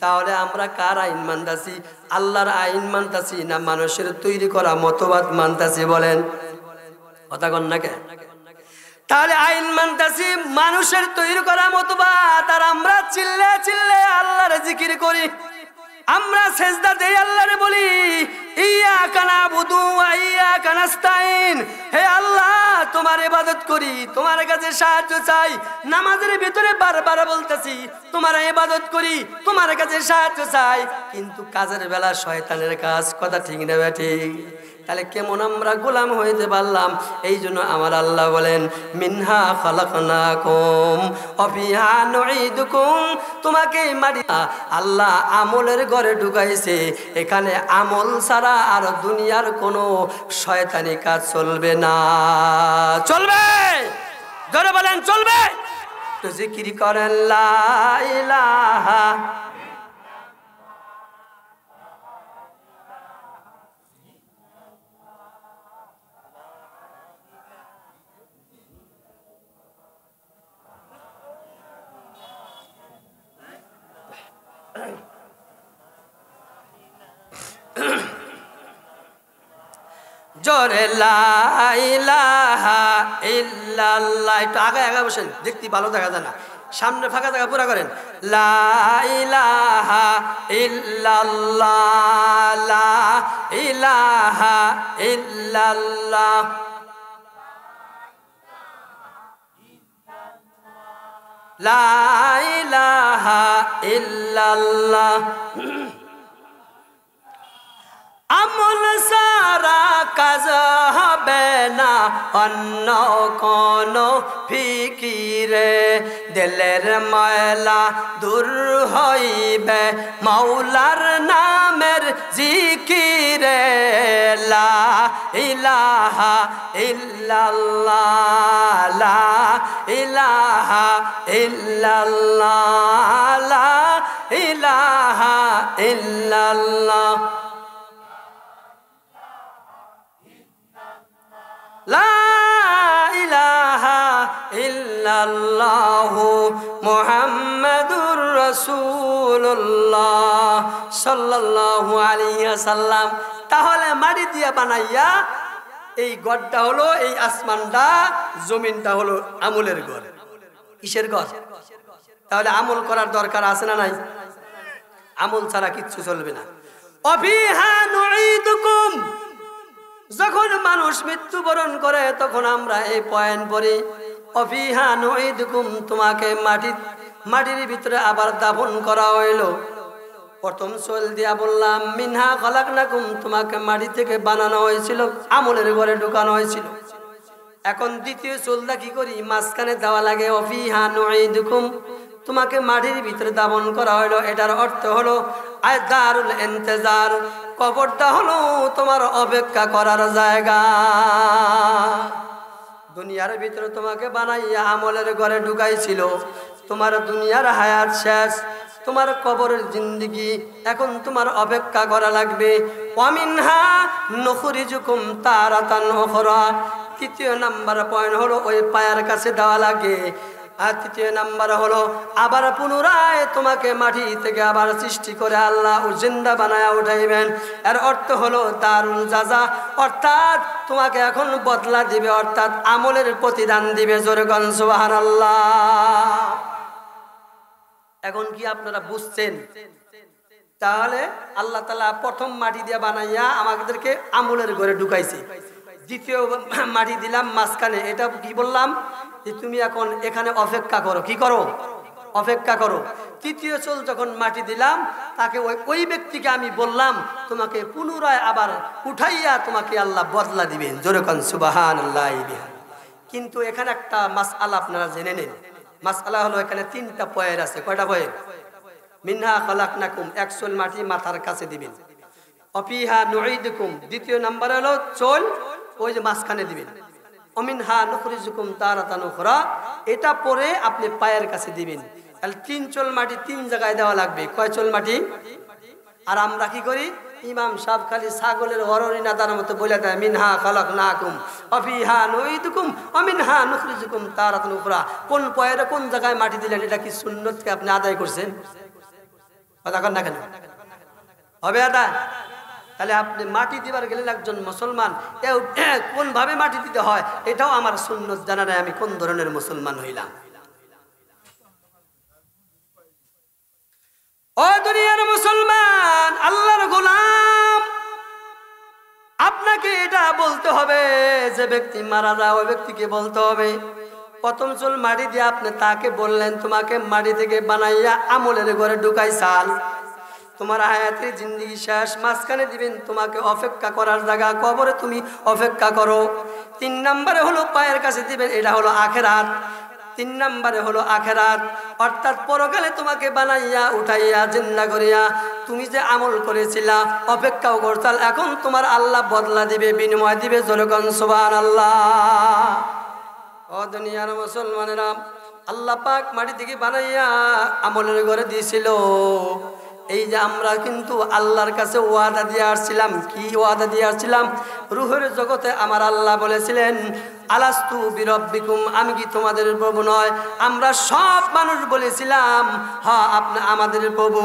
তাহলে আমরা কার আইন মানতাছি? আল্লাহর আইন মানতাছি না মানুষের তৈরি করা মতবাদ মানতাছি? বলেন, কথা কন না কে? তাহলে আইন মানতাছি মানুষের তৈরি করা মতবাদ, আর আমরা চিল্লে চিল্লে আল্লাহর জিকির করি, আমরা সেজদা দেই, আল্লাহরে বলি ইয়াকা নাবুদু ওয়া ইয়াকা নাস্তাইন, হে আল্লাহ তোমার ইবাদত করি, তোমার কাছে সাহায্য চাই। নামাজের ভিতরে বারবার বলতেছি তোমার ইবাদত করি, তোমার কাছে সাহায্য চাই, কিন্তু কাজের বেলা শয়তানের কাজ। কথা ঠিক না ঠিক? তাহলে কেমন আমরা গোলাম হইতে পারলাম? এই জন্য আমার আল্লাহ বলেন মিনহা খালাকনাকুম ওয়া ফিহা নুঈদুকুম, তোমাকে মাটি আল্লাহ আমলের ঘরে ঢুকাইছে, এখানে আমল ছাড়া আর দুনিয়ার কোনো শয়তানি কাজ চলবে না। চলবে? জোরে বলেন, চলবে? তো জিকির করেন লা ইলাহা জোরে লা ইলাহা ইল্লাল্লাহ। একটু আগে আগে বসেন, দেখতে ভালো দেখা যায় না, সামনে ফাঁকা জায়গা পুরা করেন। লা ইলাহা ইল্লাল্লাহ, লা ইলাহা ইল্লাল্লাহ, লা ইলাহা ইল্লাল্লাহ। আমল সারা কাজ হবে না অন্য কোনো ফিকিরে, দিলের ময়লা দূর হইবে মাওলার নামের জিকিরে। লা ইলাহা ইল্লাল্লাহ, লা ইলাহা ইল্লাল্লাহ, লা ইলাহা ইল্লাল্লাহ, লা ইলাহা ইল্লাল্লাহু মুহাম্মাদুর রাসূলুল্লাহ সাল্লাল্লাহু আলাইহি ওয়াসাল্লাম। তাহলে মাটি দিয়ে বানাইয়া এই গড়টা হলো, এই আসমানটা, জমিনটা হলো আমলের ঘর। কিসের ঘর? তাহলে আমল করার দরকার আছে না নাই? আমল ছাড়া কিচ্ছু চলবে না। অফিহা নুঈদুকুম, যখন মানুষ মৃত্যুবরণ করে তখন আমরা এই পয়েন্ট পড়ি, অফিহা নুঈদুকুম, তোমাকে মাটির ভিতরে আবার দাফন করা হইল। প্রথম চল দিয়া বললাম মিনহা খলাকনাকুম, তোমাকে মাটি থেকে বানানো হয়েছিল, আমলের ঘরে ঢুকানো হয়েছিল। এখন দ্বিতীয় চলটা কি করি? মাঝখানে দেওয়া লাগে অফিহা নুঈদুকুম, তোমাকে মাটির ভিতরে দাফন করা হলো। এটার অর্থ হলো দারুল ইন্তেজার, কবরটা হলো তোমার অপেক্ষা করার জায়গা। দুনিয়ার ভিতরে তোমাকে বানাইয়া আমলের ঘরে ঢুকাইছিল, তোমার দুনিয়ার হায়াত শেষ, তোমার কবরের জিন্দেগি এখন তোমার অপেক্ষা করা লাগবে। ওয়ামিনহা নুখরিজুকুম তারাতান উখরা, তৃতীয় নাম্বার পয়েন্ট হলো ওই পায়ের কাছে দেওয়া লাগে। আর তৃতীয় নাম্বার হলো আবার পুনরায় তোমাকে মাটি থেকে আবার সৃষ্টি করে আল্লাহ জিন্দা বানায়া উঠাইবেন। এর অর্থ হলো দারুল জাযা, অর্থাৎ তোমাকে এখন বদলা দিবে, অর্থাৎ আমলের প্রতিদান দিবে। জোরে কোন সুবহানাল্লাহ। এখন কি আপনারা বুঝছেন? তাহলে আল্লাহ তাআলা প্রথম মাটি দিয়ে বানাইয়া আমাদেরকে আমলের ঘরে ঢুকাইছে, দ্বিতীয় মাটি দিলাম মাঝখানে। এটা কি বললাম? যে তুমি এখন এখানে অপেক্ষা করো। কি করো? অপেক্ষা করো। তৃতীয় চল যখন মাটি দিলাম, তাকে ওই ব্যক্তিকে আমি বললাম তোমাকে পুনরায় আবার উঠাইয়া তোমাকে আল্লাহ বদলা দিবেন। জোরে কোন সুবহানাল্লাহ। কিন্তু এখানে একটা মাসআলা আপনারা জেনে নেন। মাসআলা হলো এখানে তিনটা পয়ের আছে। কয়টা পয়ের? মিনহা খলাকনাকুম, এক চল মাটি মাথার কাছে দিবেন। অফিহা নুঈদুকুম, দ্বিতীয় নাম্বার হলো চল ওই যে মাঝখানে দিবেন। অমিনহা নুখরিজুকুম তারাতান উখরা, এটা পরে আপনি পায়ের কাছে দিবেন। তাহলে তিন চল মাটি তিন জায়গায় দেওয়া লাগবে। কয় চল মাটি? আর আমরা কি করি? ইমাম সাহেব খালি ছাগলের হররিনাদার মতো বলে দেয় মিনহা খলাকনাকুম অফিহা নুঈদুকুম অমিনহা নুখরিজুকুম তারাতান উখরা। কোন পয়েরে কোন জায়গায় মাটি দিলেন, এটা কি সুন্নতকে আপনি আদায় করছেন? কথা কন না কেন? হবে আদায়? তাহলে আপনি মাটি দিবার গেলেন একজন মুসলমান, কোন ভাবে মাটি দিতে হয় এটাও আমার সুন্নত জানা নাই, আমি কোন ধরনের মুসলমান হইলাম। ও দুনিয়ার মুসলমান, আল্লাহর গোলাম, আপনাকে এটা বলতে হবে। যে ব্যক্তি মারা যায় ওই ব্যক্তিকে বলতে হবে। প্রথম চুল মাটি দিয়ে আপনি তাকে বললেন তোমাকে মাটি থেকে বানাইয়া আমলের ঘরে ঢুকাইছাল, তোমার হায়াতের জিন্দেগি শেষ, মাঝখানে দিবেন তোমাকে অপেক্ষা করার জায়গা, কবরে তুমি অপেক্ষা করো। তিন নম্বরে হলো পায়ের কাছে দিবেন, এটা হলো আখেরাত। তিন নম্বরে হলো আখেরাত, অর্থাৎ পরকালে তোমাকে বানাইয়া উঠাইয়া জিন্দা করিয়া তুমি যে আমল করেছিলা অপেক্ষাও করতাল, এখন তোমার আল্লাহ বদলা দিবে, বিনিময় দিবে। জোরে কোন সুবহানাল্লাহ। ও দুনিয়ার মুসলমানেরা, আল্লাহ পাক মাটি থেকে বানাইয়া আমলের ঘরে দিয়েছিল। এই যে আমরা কিন্তু আল্লাহর কাছে ওয়াদা দিয়ে আসছিলাম। কি ওয়াদা দিয়ে আসছিলাম? রুহের জগতে আমার আল্লাহ বলেছিলেন আলাস্তু বিরব্বিকুম, আমি কি তোমাদের প্রভু নয়? আমরা সব মানুষ বলেছিলাম হ্যাঁ আপনি আমাদের প্রভু।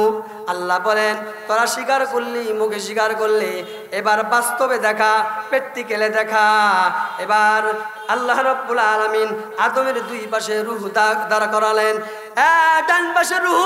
আল্লাহ বলেন তোরা স্বীকার করলি, মুখে স্বীকার করলে, এবার বাস্তবে দেখা, প্র্যাকটিক্যালে দেখা। এবার আল্লাহ রাব্বুল আলামিন আদমের দুই পাশে রূহ দাঁড়া করালেন। ডান পাশের রূহ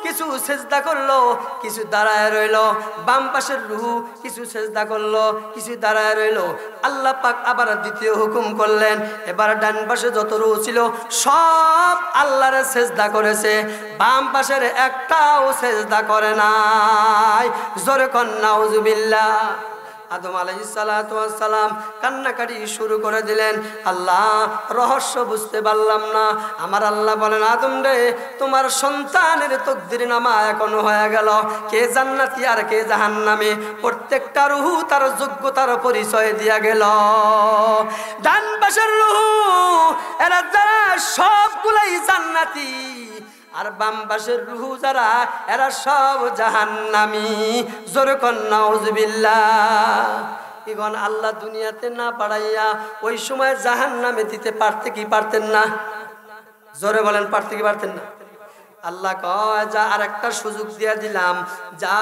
কিছু সেজদা করলো, কিছু দাঁড়ায় রইলো। বাম পাশের রূহ কিছু সেজদা করলো, কিছু দাঁড়ায় রইলো। আল্লাহ পাক আবার দ্বিতীয় হুকুম করলেন, এবার ডান পাশে যত রূহ ছিল সব আল্লাহর সেজদা করেছে, বাম পাশের একটাও সেজদা করে নাই। জোরে কোন নাউজুবিল্লাহ। আদম আলাইহিস সালাতু ওয়াস সালাম কান্নাকাটি শুরু করে দিলেন, আল্লাহ রহস্য বুঝতে পারলাম না। আমার আল্লাহ বলেন আদম রে, তোমার সন্তানের তকদির নামা এখনো হয়ে গেল, কে জান্নাতি আর কে জাহান্নামী, প্রত্যেকটা রূহ তার যোগ্যতার পরিচয় দিয়া গেল। ডান পাশের রূহ এরা যারা সবগুলাই জান্নাতি, আর বাম পাশের রূহ যারা এরা সব জাহান্নামী। জোরে কোন নাউজুবিল্লাহ। ইগন আল্লাহ দুনিয়াতে না পাঠাইয়া ওই সময় জাহান্নামে দিতে পারতে কি পারতেন না? জোরে বলেন, পারতে কি পারতেন না? আল্লাহ কয় যা আরেকটা সুযোগ দিয়ে দিলাম, যা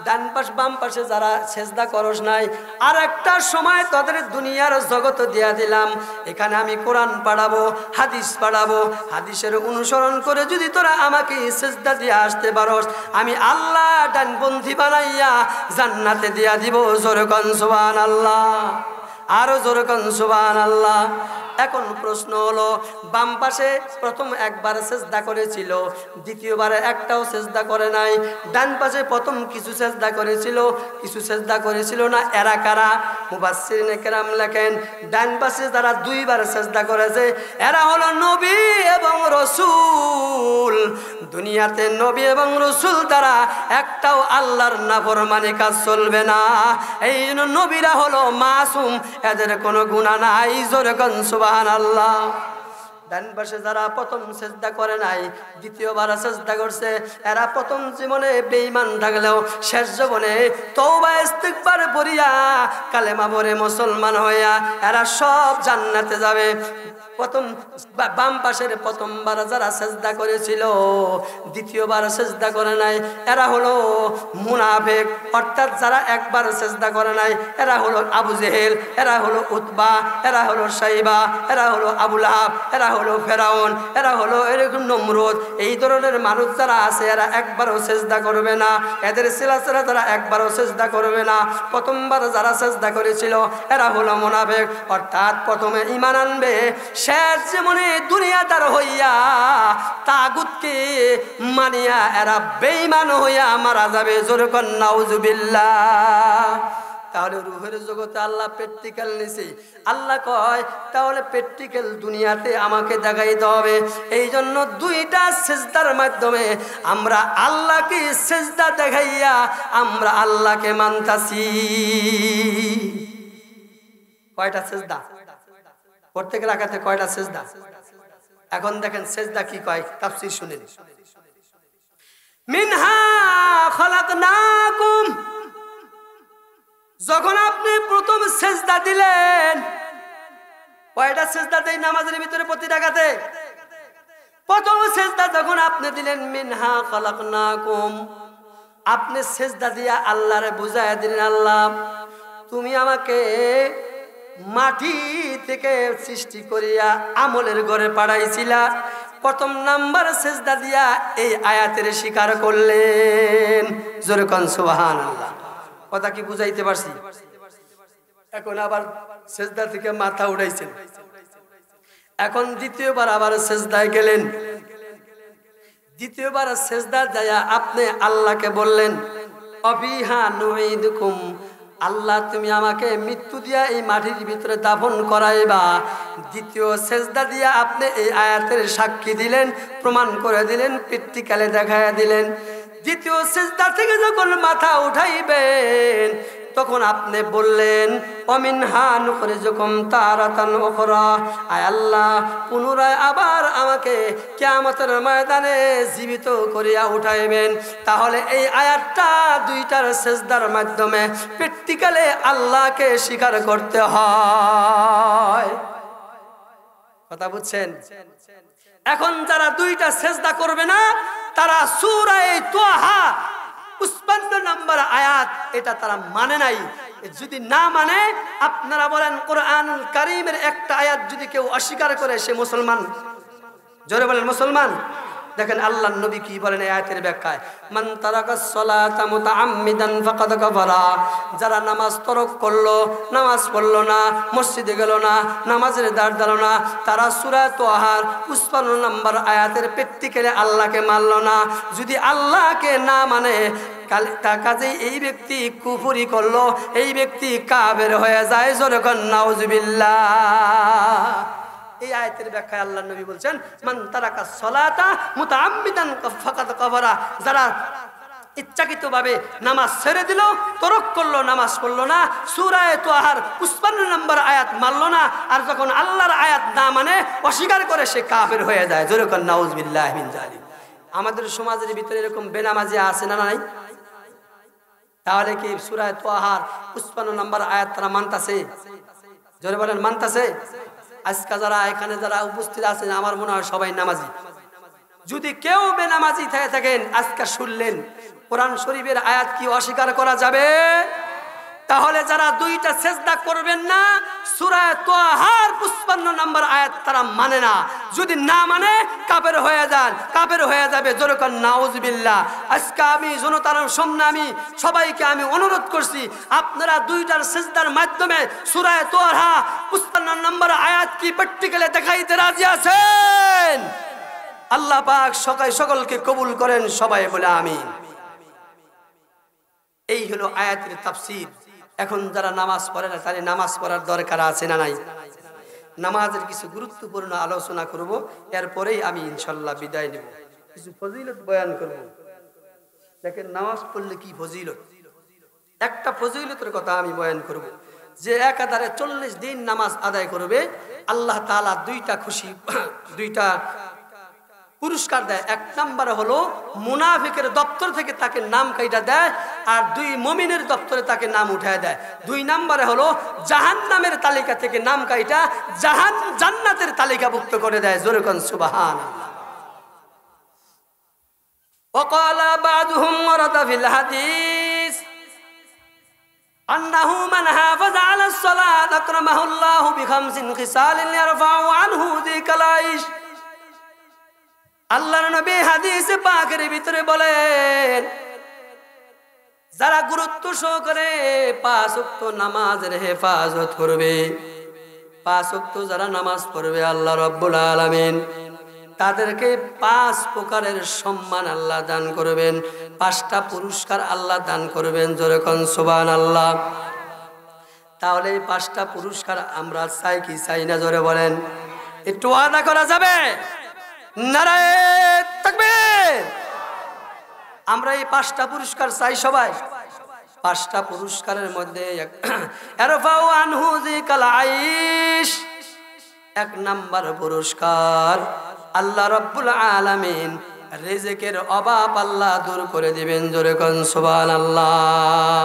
ডান পাশ বাম পাশে যারা সেজদা করস নাই, আর একটা সময় তাদের দুনিয়ার জগৎ দিয়া দিলাম। এখানে আমি কোরআন পড়াবো, হাদিস পড়াবো, হাদিসের অনুসরণ করে যদি তোরা আমাকে সেজদা দিয়ে আসতে পারস, আমি আল্লাহ ডানপন্থী বানাইয়া জান্নাতে দিয়া দিব। জোরে কোন সুবহানাল্লাহ, আরো জোরে কোন সুবহানাল্লাহ। এখন প্রশ্ন হলো, বাম পাশে প্রথম একবার সেজদা করেছিল, দ্বিতীয়বারে একটাও সেজদা করে নাই। ডান পাশে প্রথম কিছু সেজদা করেছিল, কিছু সেজদা করেছিল না। এরা কারা? মুফাসসিরিনে কেরাম লেখেন, ডান পাশে যারা দুইবার সেজদা করেছে এরা হলো নবী এবং রাসূল। দুনিয়াতে নবী এবং রাসূল দ্বারা একটাও আল্লাহর নাফরমানি কাজ চলবে না। এই জন্য নবীরা হলো মাসুম, এদের কোনো গুনাহ নাই। জোরে কোন সুবহানাল্লাহ। ডান পাশে যারা প্রথম সেজদা করে নাই, দ্বিতীয়বার সেজদা করছে, এরা প্রথম জীবনে বেঈমান থাকলেও শেষ জীবনে তওবা ইস্তিগফার পড়িয়া কালেমা পড়ে মুসলমান হইয়া এরা সব জান্নাতে যাবে। প্রথম বাম পাশের প্রথমবার যারা সেজদা করেছিল, দ্বিতীয়বার সেজদা করে নাই, এরা হলো মুনাফিক। অর্থাৎ যারা একবার সেজদা করে নাই এরা হলো আবু জেহেল, এরা হলো উতবা, এরা হলো সাইবা, এরা হলো আবু লাহাব, এরা হলো ফেরাউন, এরা হলো এরকম নমরুদ। এই ধরনের মানুষ যারা আছে এরা একবারও সেজদা করবে না। এদের সিলসিলা যারা একবারও সেজদা করবে না। প্রথমবার যারা সেজদা করেছিল এরা হলো মুনাফিক। অর্থাৎ প্রথমে ঈমান আনবে, শেষ জীবনে দুনিয়াদার হইয়া তাগুতকে মানিয়া এরা বেঈমান হইয়া মারা যাবে। জোরে কোন নাউজুবিল্লাহ। তাহলে রূহের জগতে আল্লাহ প্র্যাকটিক্যাল নিছে। আল্লাহ কয় তাহলে প্র্যাকটিক্যাল দুনিয়াতে আমাকে দেখাইতে হবে। এই জন্য দুইটা সেজদার মাধ্যমে আমরা আল্লাহকে সেজদা দেখাইয়া আমরা আল্লাহকে মানতাছি। কয়টা সেজদা? প্রত্যেক রাকাতে কয়টা সেজদা? এখন দেখেন সেজদা কি কয়, তাফসীর শুনেন। মিনহা খালাকনাকুম, যখন আপনি প্রথম সেজদা দিলেন, কয়টা সেজদা দেই নামাজের ভিতরে প্রতি রাকাতে? প্রথম সেজদা যখন আপনি দিলেন, মিনহা খালাকনাকুম, আপনি সেজদা দিয়া আল্লাহরে বুঝায়া দিলেন, আল্লাহ তুমি আমাকে মাটি থেকে সৃষ্টি করিয়া আমলের ঘরে পাঠাইছিলা। প্রথম নাম্বার সেজদা দিয়া এই আয়াতের স্বীকার করলেন। জোরে কোন সুবহানাল্লাহ। কথা কি বুঝাইতে পারছি? এখন আবার সেজদা থেকে মাথা উঠাইছেন। এখন দ্বিতীয়বার আবার সেজদায় গেলেন। দ্বিতীয়বার সেজদা দিয়া আপনি আল্লাহকে বললেন, অবিহা নুঈদুকুম, আল্লাহ তুমি আমাকে মৃত্যু দিয়া এই মাটির ভিতরে দাফন করাইবা। দ্বিতীয় সেজদা দিয়া আপনি এই আয়াতের সাক্ষী দিলেন, প্রমাণ করে দিলেন, প্র্যাকটিক্যালে দেখায়া দিলেন। দ্বিতীয় সেজদা থেকে যখন মাথা উঠাইবেন তখন আপনি বললেন, অমিনহা নুখরিজুকুম তারাতান উখরা, আয় আল্লাহ পুনরায় আবার আমাকে কিয়ামতের ময়দানে জীবিত করিয়া উঠাইবেন। তাহলে এই আয়াতটা দুইটার সেজদার মাধ্যমে প্র্যাকটিক্যালে আল্লাহকে স্বীকার করতে হয়। কথা বুঝছেন? এখন যারা দুইটা সেজদা করবে না তারা সূরা তাহা 55 নম্বর আয়াত এটা তারা মানে নাই। যদি না মানে আপনারা বলেন কোরআনুল কারীমের একটা আয়াত যদি কেউ অস্বীকার করে সে মুসলমান? জোরে বলেন মুসলমান। দেখেন আল্লাহর নবী কি বলেন এই আয়াতের ব্যাখ্যায়, মান তারাকাস সালাতা মুতাআম্মিদান ফাকাদ কাফারা, যারা নামাজ তরক করলো, নামাজ পড়লো না, মসজিদে গেল না, নামাজের দ্বার দিল না, তারা সূরা তাহার 55 নম্বর আয়াতের প্র্যাকটিক্যালে আল্লাহকে মানলো না। যদি আল্লাহকে না মানে কাজে এই ব্যক্তি কুফরি করলো, এই ব্যক্তি কাফের হয়ে যায়। জোরে কোন নাউজুবিল্লাহ। এই আয়াতের ব্যাখ্যায় আল্লাহর নবী বলছেন, মান তারাকা সলাতা মুতাআম্মিদান ফাকাদ কাফারা, যারা ইচ্ছাকৃতভাবে নামাজ ছেড়ে দিল, তরক করলো, নামাজ পড়লো না, সূরা তাহার 55 নম্বর আয়াত মানলো না, আর যখন আল্লাহর আয়াত না মানে অস্বীকার করে সে কাফের হয়ে যায়। জোরে কোন নাউজুবিল্লাহি মিন যালিক। আমাদের সমাজের ভিতরে এরকম বেনামাজি আছে না নাই? তাহলে কি সূরা তাহার 55 নম্বর আয়াত তারা মানতাছে? জোরে বলেন মানতাছে? আজকে যারা এখানে যারা উপস্থিত আছেন আমার মনে হয় সবাই নামাজি। যদি কেউ বেনামাজি থেকে থাকেন আজকে শুনলেন কোরআন শরীফের আয়াত কি অস্বীকার করা যাবে? তাহলে যারা দুইটা সেজদা করবেন না সূরা তাহার 55 নম্বর আয়াত তারা মানে না। যদি না মানে কাফের হয়ে যান, কাফের হয়ে যাবে। জোরে কোন নাউজুবিল্লাহ। আজকে আমি জনতার সামনে আমি সবাইকে আমি অনুরোধ করছি আপনারা দুইটার সেজদার মাধ্যমে সূরা তাহা 55 নম্বর আয়াত কি প্র্যাকটিক্যালি দেখাইতে রাজি আছেন? আল্লাহ পাক সকলকে কবুল করেন, সবাই বলে আমিন। এই হলো আয়াতের তাফসীর। এখন যারা নামাজ পড়ে না তাহলে নামাজ পড়ার দরকার আছে না নাই? নামাজের কিছু গুরুত্বপূর্ণ আলোচনা করব, এরপরেই আমি ইনশাআল্লাহ বিদায় নেব। কিছু ফজিলত বয়ান করব। দেখেন নামাজ পড়লে কি ফজিলত, একটা ফজিলতের কথা আমি বয়ান করব। যে একাধারে 40 দিন নামাজ আদায় করবে আল্লাহ তাআলা দুইটা পুরস্কার দেয়। এক নম্বরে হলো মুনাফিকের দপ্তর থেকে তাকে নাম কাইটা দেয়, আর দুই মুমিনের দপ্তরে তাকে নাম উঠায় দেয়। দুই নম্বরে হলো জাহান্নামের তালিকা থেকে নাম কাইটা জান্নাতের তালিকাভুক্ত করে দেয়। জোরে কোন সুবহানাল্লাহ। وقال بعضهم ورد في الحديث أنه من حافظ على الصلاة أكرمه الله بخمس خصال يرفع عنه ذيك العيش। আল্লাহর নবী হাদিসে পাকের ভিতরে বলেন যারা গুরুত্ব সহকারে 5 ওয়াক্ত নামাজের হেফাজত করবে, 5 ওয়াক্ত যারা নামাজ পড়বে আল্লাহ রাব্বুল আলামিন তাদেরকে 5 প্রকারের সম্মান আল্লাহ দান করবেন, 5টা পুরস্কার আল্লাহ দান করবেন। জোরে কোন সুবহানাল্লাহ। তাহলে এই 5টা পুরস্কার আমরা চাই কি চাই না? জোরে বলেন। একটু ওয়াদা করা যাবে? নারায়ে তাকবীর। আমরা এই 5টা পুরস্কার চাই সবাই। 5টা পুরস্কারের মধ্যে ইরফাউ আনহু যিকাল আইশ, 1 নাম্বার পুরস্কার আল্লাহ রাব্বুল আলামিন রিজিকের অভাব আল্লাহ দূর করে দিবেন। জোরে কোন সুবহানাল্লাহ।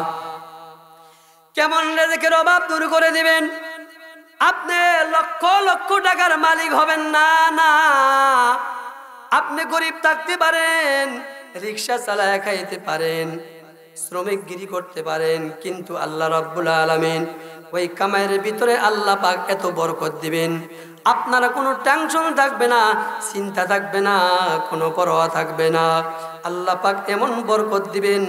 কেমন রিজিকের অভাব দূর করে দিবেন? আপনি লক্ষ লক্ষ টাকার মালিক হবেন না, না। আপনি গরিব থাকতে পারেন, রিকশা চালায় খাইতে পারেন, শ্রমিকগিরি করতে পারেন, কিন্তু আল্লাহ রাব্বুল আলামিন ওই কামাইয়ের ভিতরে আল্লাহ পাক এত বরকত দিবেন আপনারা কোনো টেনশন থাকবে না, চিন্তা থাকবে না, কোনো পরোয়া থাকবে না। আল্লাহ পাক এমন বরকত দিবেন,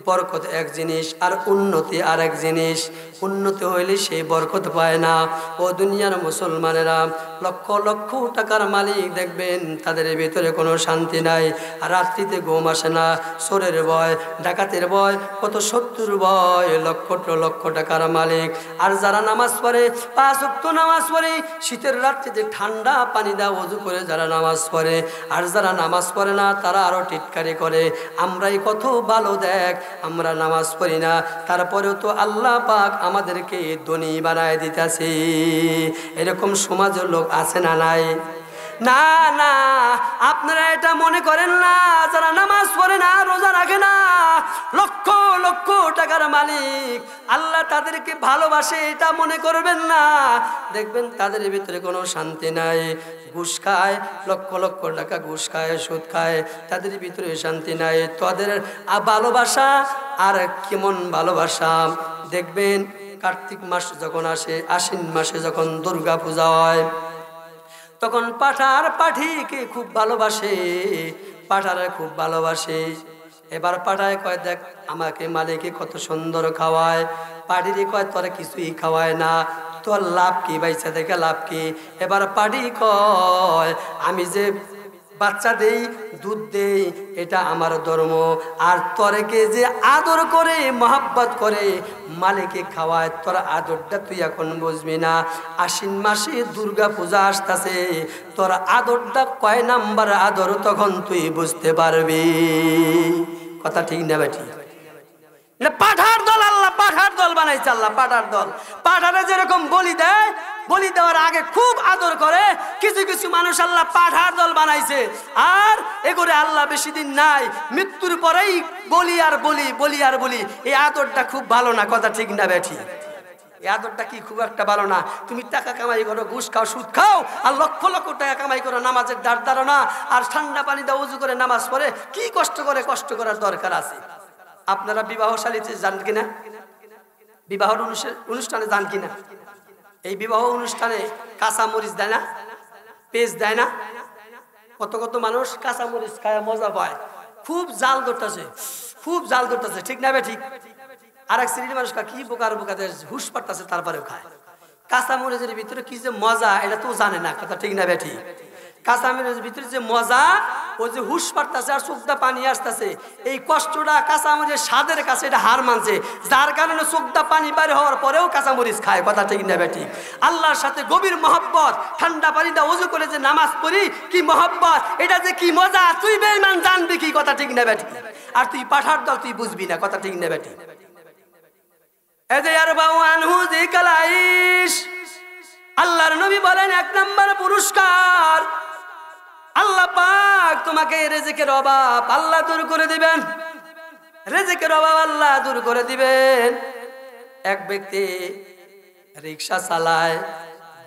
বরকত এক জিনিস আর উন্নতি আর এক জিনিস। উন্নতি হইলে সেই বরকত পায় না। ও দুনিয়ার মুসলমানেরা, লক্ষ লক্ষ টাকার মালিক দেখবেন তাদের ভিতরে কোনো শান্তি নাই, আর রাত্রিতে ঘুম আসে না, চোরের ভয়, ডাকাতের ভয়, কত শত্রুর ভয়। লক্ষ লক্ষ টাকার মালিক, আর যারা নামাজ পড়ে 5 ওয়াক্ত নামাজ পড়ে, শীতের রাত্রিতে ঠান্ডা পানি দা ওযু করে যারা নামাজ পড়ে, আর যারা নামাজ পড়ে না তারা আরো টিটকারি করে, আমরাই কত ভালো দেখ, আমরা নামাজ পড়ি না, তারপরেও তো আল্লাহ পাক আমাদেরকে ধনী বানায় দিতেছে। এরকম সমাজের লোক আছে না নাই? না না, আপনারা এটা মনে করেন না যারা নামাজ পড়ে না, রোজা রাখে না, লক্ষ লক্ষ টাকার মালিক আল্লাহ তাদেরকে ভালোবাসে, এটা মনে করবেন না। দেখবেন তাদের ভিতরে কোনো শান্তি নাই, ঘুষ খায়, লক্ষ লক্ষ টাকা ঘুষ খায়, সুদ খায়, তাদের ভিতরে শান্তি নাই। তাদের ভালোবাসা আর কেমন ভালোবাসা দেখবেন। কার্তিক মাস যখন আসে, আশ্বিন মাসে যখন দুর্গা পূজা হয়, তখন পাঠার পাঠিকে খুব ভালোবাসে, পাঠারে খুব ভালোবাসে। এবার পাঠায় কয়, দেখ আমাকে মালিকে কত সুন্দর খাওয়ায়, পাঠিরে কয় তোরা কিছুই খাওয়ায় না, তোর লাভ কি, বাইসা থেকে লাভ কি? এবার পাঠি কয়, আমি যে বাচ্চা দেই, দুধ দেই, এটা আমার ধর্ম, আর তোরকে যে আদর করে মহাব্বত করে মালিকে খাওয়ায়, তোর আদরটা তুই এখন বুঝবি না। আশ্বিন মাসে দুর্গা পূজা আসতেছে, তোর আদরটা কয় নাম্বার আদর তখন তুই বুঝতে পারবি। কথা ঠিক না বেটি? পাঠার দল, আল্লাহ পাঠার দল বানাইছে, আল্লাহ পাঠার দল। পাঠারে যেরকম বলি দেয়, বলি দেওয়ার আগে খুব আদর করে। কিছু কিছু মানুষ আল্লাহ পাঠার দল বানাইছে, আর এগুলো আল্লাহ বেশি দিন নাই, মৃত্যুর পরেই বলি আর বলি, বলি আর বলি। এই আদরটা খুব ভালো না, কথা ঠিক না বেঠি? এই আদরটা কি খুব একটা ভালো না? তুমি টাকা কামাই করো, ঘুষ খাও, সুদ খাও, আর লক্ষ লক্ষ টাকা কামাই করো, নামাজের দাঁড় দাঁড়ো না, আর ঠান্ডা পানি দাও উজু করে নামাজ পড়ে, কি কষ্ট করার দরকার আছে? আপনারা বিবাহশালীতে যান কিনা? বিবাহের অনুষ্ঠানে যান কিনা? এই বিবাহ অনুষ্ঠানে কাঁচা মরিচ দেয় না, পেঁয়াজ দেয় না? কত কত মানুষ কাঁচা মরিচ খায় মজা পায়, খুব জাল ধরতেছে, খুব জাল ধরতেছে, ঠিক না বে ঠিক? আর এক শ্রেণীর মানুষ কি বোকার বোকাতে হুশ পাড়তেছে, তারপরেও খায়। কাঁচা মরিচের ভিতরে কি যে মজা এটা তো জানে না, কথা ঠিক না বে ঠিক? কাঁচা মরিচের ভিতরে যে মজা, ও যে হুশ পাড়তেছে আর চোখটা পানি আসতেছে, এই কষ্টটা কাঁচা মরিচের স্বাদের কাছে এটা হার মানছে, যার কারণে চোখটা পানি বের হওয়ার পরেও কাঁচা মরিচ খায়, কথা ঠিক না বে ঠিক? আল্লাহর সাথে গভীর মহব্বত, ঠান্ডা পানি দা ওযু করে যে নামাজ পড়ি, কি মহব্বত, এটা যে কি মজা, তুই বেঈমান জানবি কি, কথা ঠিক না বে ঠিক? আর তুই পাঠার দল, তুই বুঝবি না, কথা ঠিক না বে ঠিক? আল্লাহর নবী বলেন, এক নম্বর পুরস্কার, আল্লাহ পাক তোমাকে রিজিকের অভাব আল্লাহ দূর করে দিবেন, রিজিকের অভাব আল্লাহ দূর করে দিবেন। এক ব্যক্তি রিকশা চালায়,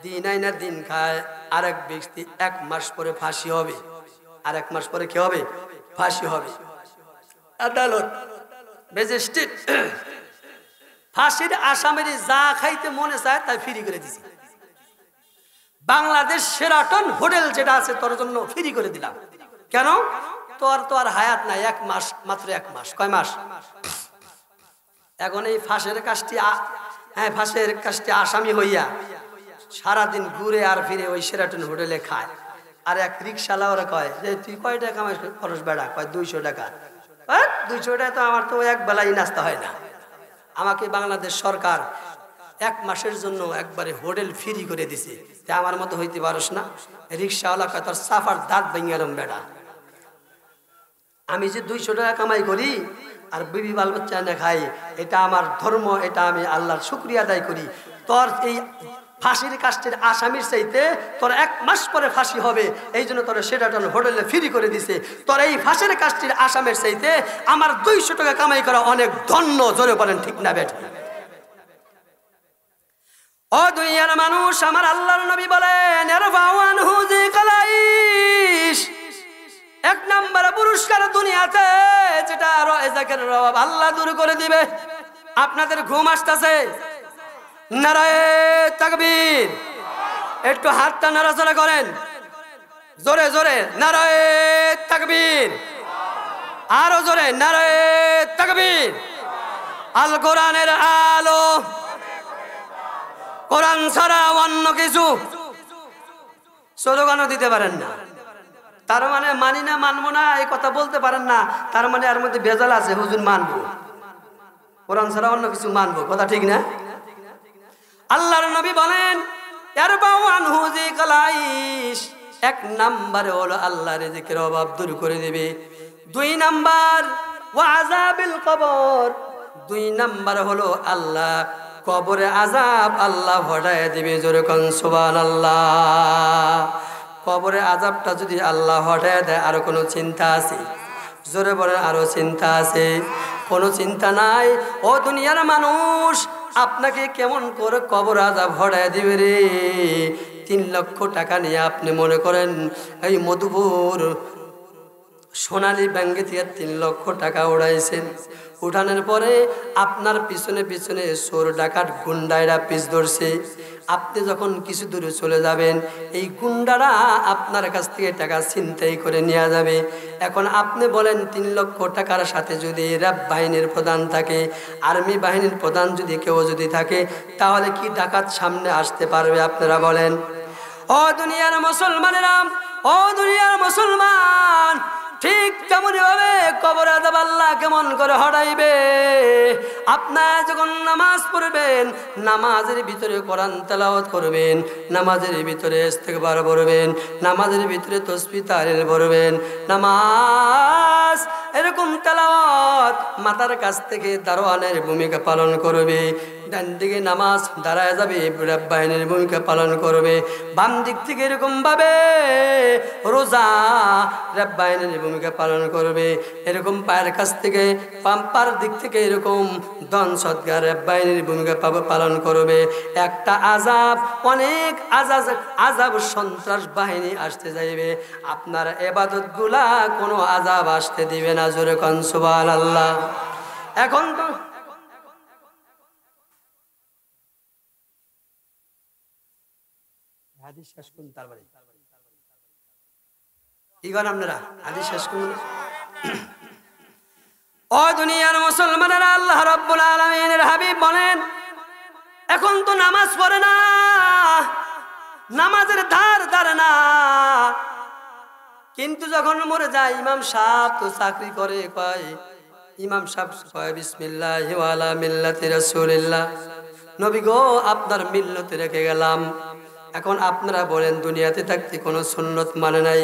দিন আইনা দিন খায়, আর এক ব্যক্তি 1 মাস পরে ফাঁসি হবে, আর 1 মাস পরে কি হবে? ফাঁসি হবে। আদালত ম্যাজিস্ট্রেট ফাঁসির আসামির যা খাইতে মনে চায় তাই ফ্রি করে দিছে। বাংলাদেশ শেরাটন হোটেল যেটা আছে তোর জন্য ফ্রি করে দিলাম। কেন? তোর তো আর হায়াত নাই, 1 মাস, মাত্র 1 মাস। কয় মাস? এখন এই ফাঁসের কাজটি আসামি হইয়া সারাদিন ঘুরে আর ফিরে ওই শেরাটন হোটেলে খায়। আর এক রিক্সাওয়ালা কয় যে তুই কয় টাকা কামাই খরচ বেড়া? কয় 200 টাকা। 200 টাকা তো আমার তো এক বেলাই নাস্তা হয় না। আমাকে বাংলাদেশ সরকার 1 মাসের জন্য একবারে হোটেল ফ্রি করে দিছে, তা আমার মতো হইতে পারস না? রিক্সাওয়ালা কয় তোর সাফার দাঁত ভেঙে গেলাম বেড়া, আমি যে 200 টাকা কামাই করি আর বিবি বাল বাচ্চা এনে খাই, এটা আমার ধর্ম, এটা আমি আল্লাহর শুকরিয়া আদায় করি। তোর এই ফাঁসির কাজটির আসামির চাইতে তোর 1 মাস পরে ফাঁসি হবে, এই জন্য তোর শেরাটন হোটেলে ফ্রি করে দিছে। তোর এই ফাঁসির কাজটির আসামের চাইতে আমার 200 টাকা কামাই করা অনেক ধন্য। জোরে বলেন ঠিক না বেঠিক? ও দুনিয়ার মানুষ, আমার আল্লাহর নবী বলেন, এক নম্বর পুরস্কার দুনিয়াতে যেটা রিজিকের অভাব আল্লাহ দূর করে দিবে। আপনাদের ঘুম আসতেছে? নারায়ে তাকবীর, একটু হাতটা নাড়াচাড়া করেন জোরে জোরে। নারায়ে তাকবীর, আরো জোরে নারায়ে তাকবীর। আল কোরআনের আলো, কোরআন ছাড়া অন্য কিছু স্লোগানও দিতে পারেন না। তার মানে মানি না, মানবো না এই কথা বলতে পারেন না, তার মানে এর মধ্যে ভেজাল আছে। হুজুর মানবো, কোরআন ছাড়া অন্য কিছু মানবো, কথা ঠিক না? আল্লাহর নবী বলেন, এক নাম্বারে হলো আল্লাহ রিজিকের অভাব দূর করে দেবে। 2 নাম্বার ওয়াযাবিল কবর, 2 নাম্বার হলো আল্লাহ কবরে আযাব আল্লাহ হটায় দিবে। জোরে কোন সুবহানাল্লাহ। কবরে আযাবটা যদি আল্লাহ হটায় দেয়, আর কোনো চিন্তা আছে? জোরে বলেন, আরো চিন্তা আছে? কোনো চিন্তা নাই। ও দুনিয়ার মানুষ, আপনাকে কেমন করে কবর আযাব হটায় দিবে রে? 3 লক্ষ টাকা নিয়ে আপনি মনে করেন এই মধুপুর সোনালী ব্যাংকে থেকে 3 লক্ষ টাকা উড়াইছেন। উঠানোর পরে আপনার পিছনে পিছনে চোর ডাকাত গুন্ডাইরা পিছ ধরছে। আপনি যখন কিছু দূরে চলে যাবেন, এই গুন্ডারা আপনার কাছ থেকে টাকা ছিনতাই করে নিয়ে যাবে। এখন আপনি বলেন, 3 লক্ষ টাকার সাথে যদি র্যাব বাহিনীর প্রধান থাকে, আর্মি বাহিনীর প্রধান যদি কেউ যদি থাকে, তাহলে কি ডাকাত সামনে আসতে পারবে? আপনারা বলেন। ও দুনিয়ার মুসলমানেরা, ও দুনিয়ার মুসলমান, ঠিক তেমনই ভাবে কবর আযাব আল্লাহ কেমন করে হটাইবে? আপনারা যখন নামাজ পড়বেন, নামাজের ভিতরে কোরআন তেলাওয়াত করবেন, নামাজের ভিতরে ইস্তিগফার পড়বেন, নামাজের ভিতরে তাসবিহ তাহলিল পড়বেন, নামাজ এরকম তেলাওয়াত মাতার কাছ থেকে দারোয়ানের ভূমিকা পালন করবে। ডান দিকে নামাজ দাঁড়ায় যাবে, রব বাহিনীর ভূমিকা পালন করবে। বাম দিক থেকে এরকম ভাবে রোজা রব বাহিনীর ভূমিকা পালন করবে। এরকম পায়ের কাছ থেকে পাম্পার দিক থেকে এরকম দন সৎকার রব বাহিনীর ভূমিকা পালন করবে। একটা আযাব, অনেক আযাব সন্ত্রাস বাহিনী আসতে যাইবে, আপনার ইবাদত গুলা কোনো আযাব আসতে দিবে না। জোরে কোন সুবহানাল্লাহ। এখন তো হাদিস শেষ করুন, তারপরে কি করেন আপনারা? হাদিস শেষ করুন। ও দুনিয়ার মুসলমানেরা, আল্লাহ রাব্বুল আলামিনের হাবিব বলেন, এখন তো নামাজ পড়ে না, নামাজের ধার ধারে না, কিন্তু যখন মরে যায় ইমাম সাহেব তো চাকরি করে, কয় ইমাম সাহেব কয় বিসমিল্লাহি ওয়া আলা মিল্লাতি রাসূলিল্লাহ, নবী গো আপনার মিল্লতে রেখে গেলাম। এখন আপনারা বলেন, দুনিয়াতে থাকতে কোনো সুন্নত মানে নাই,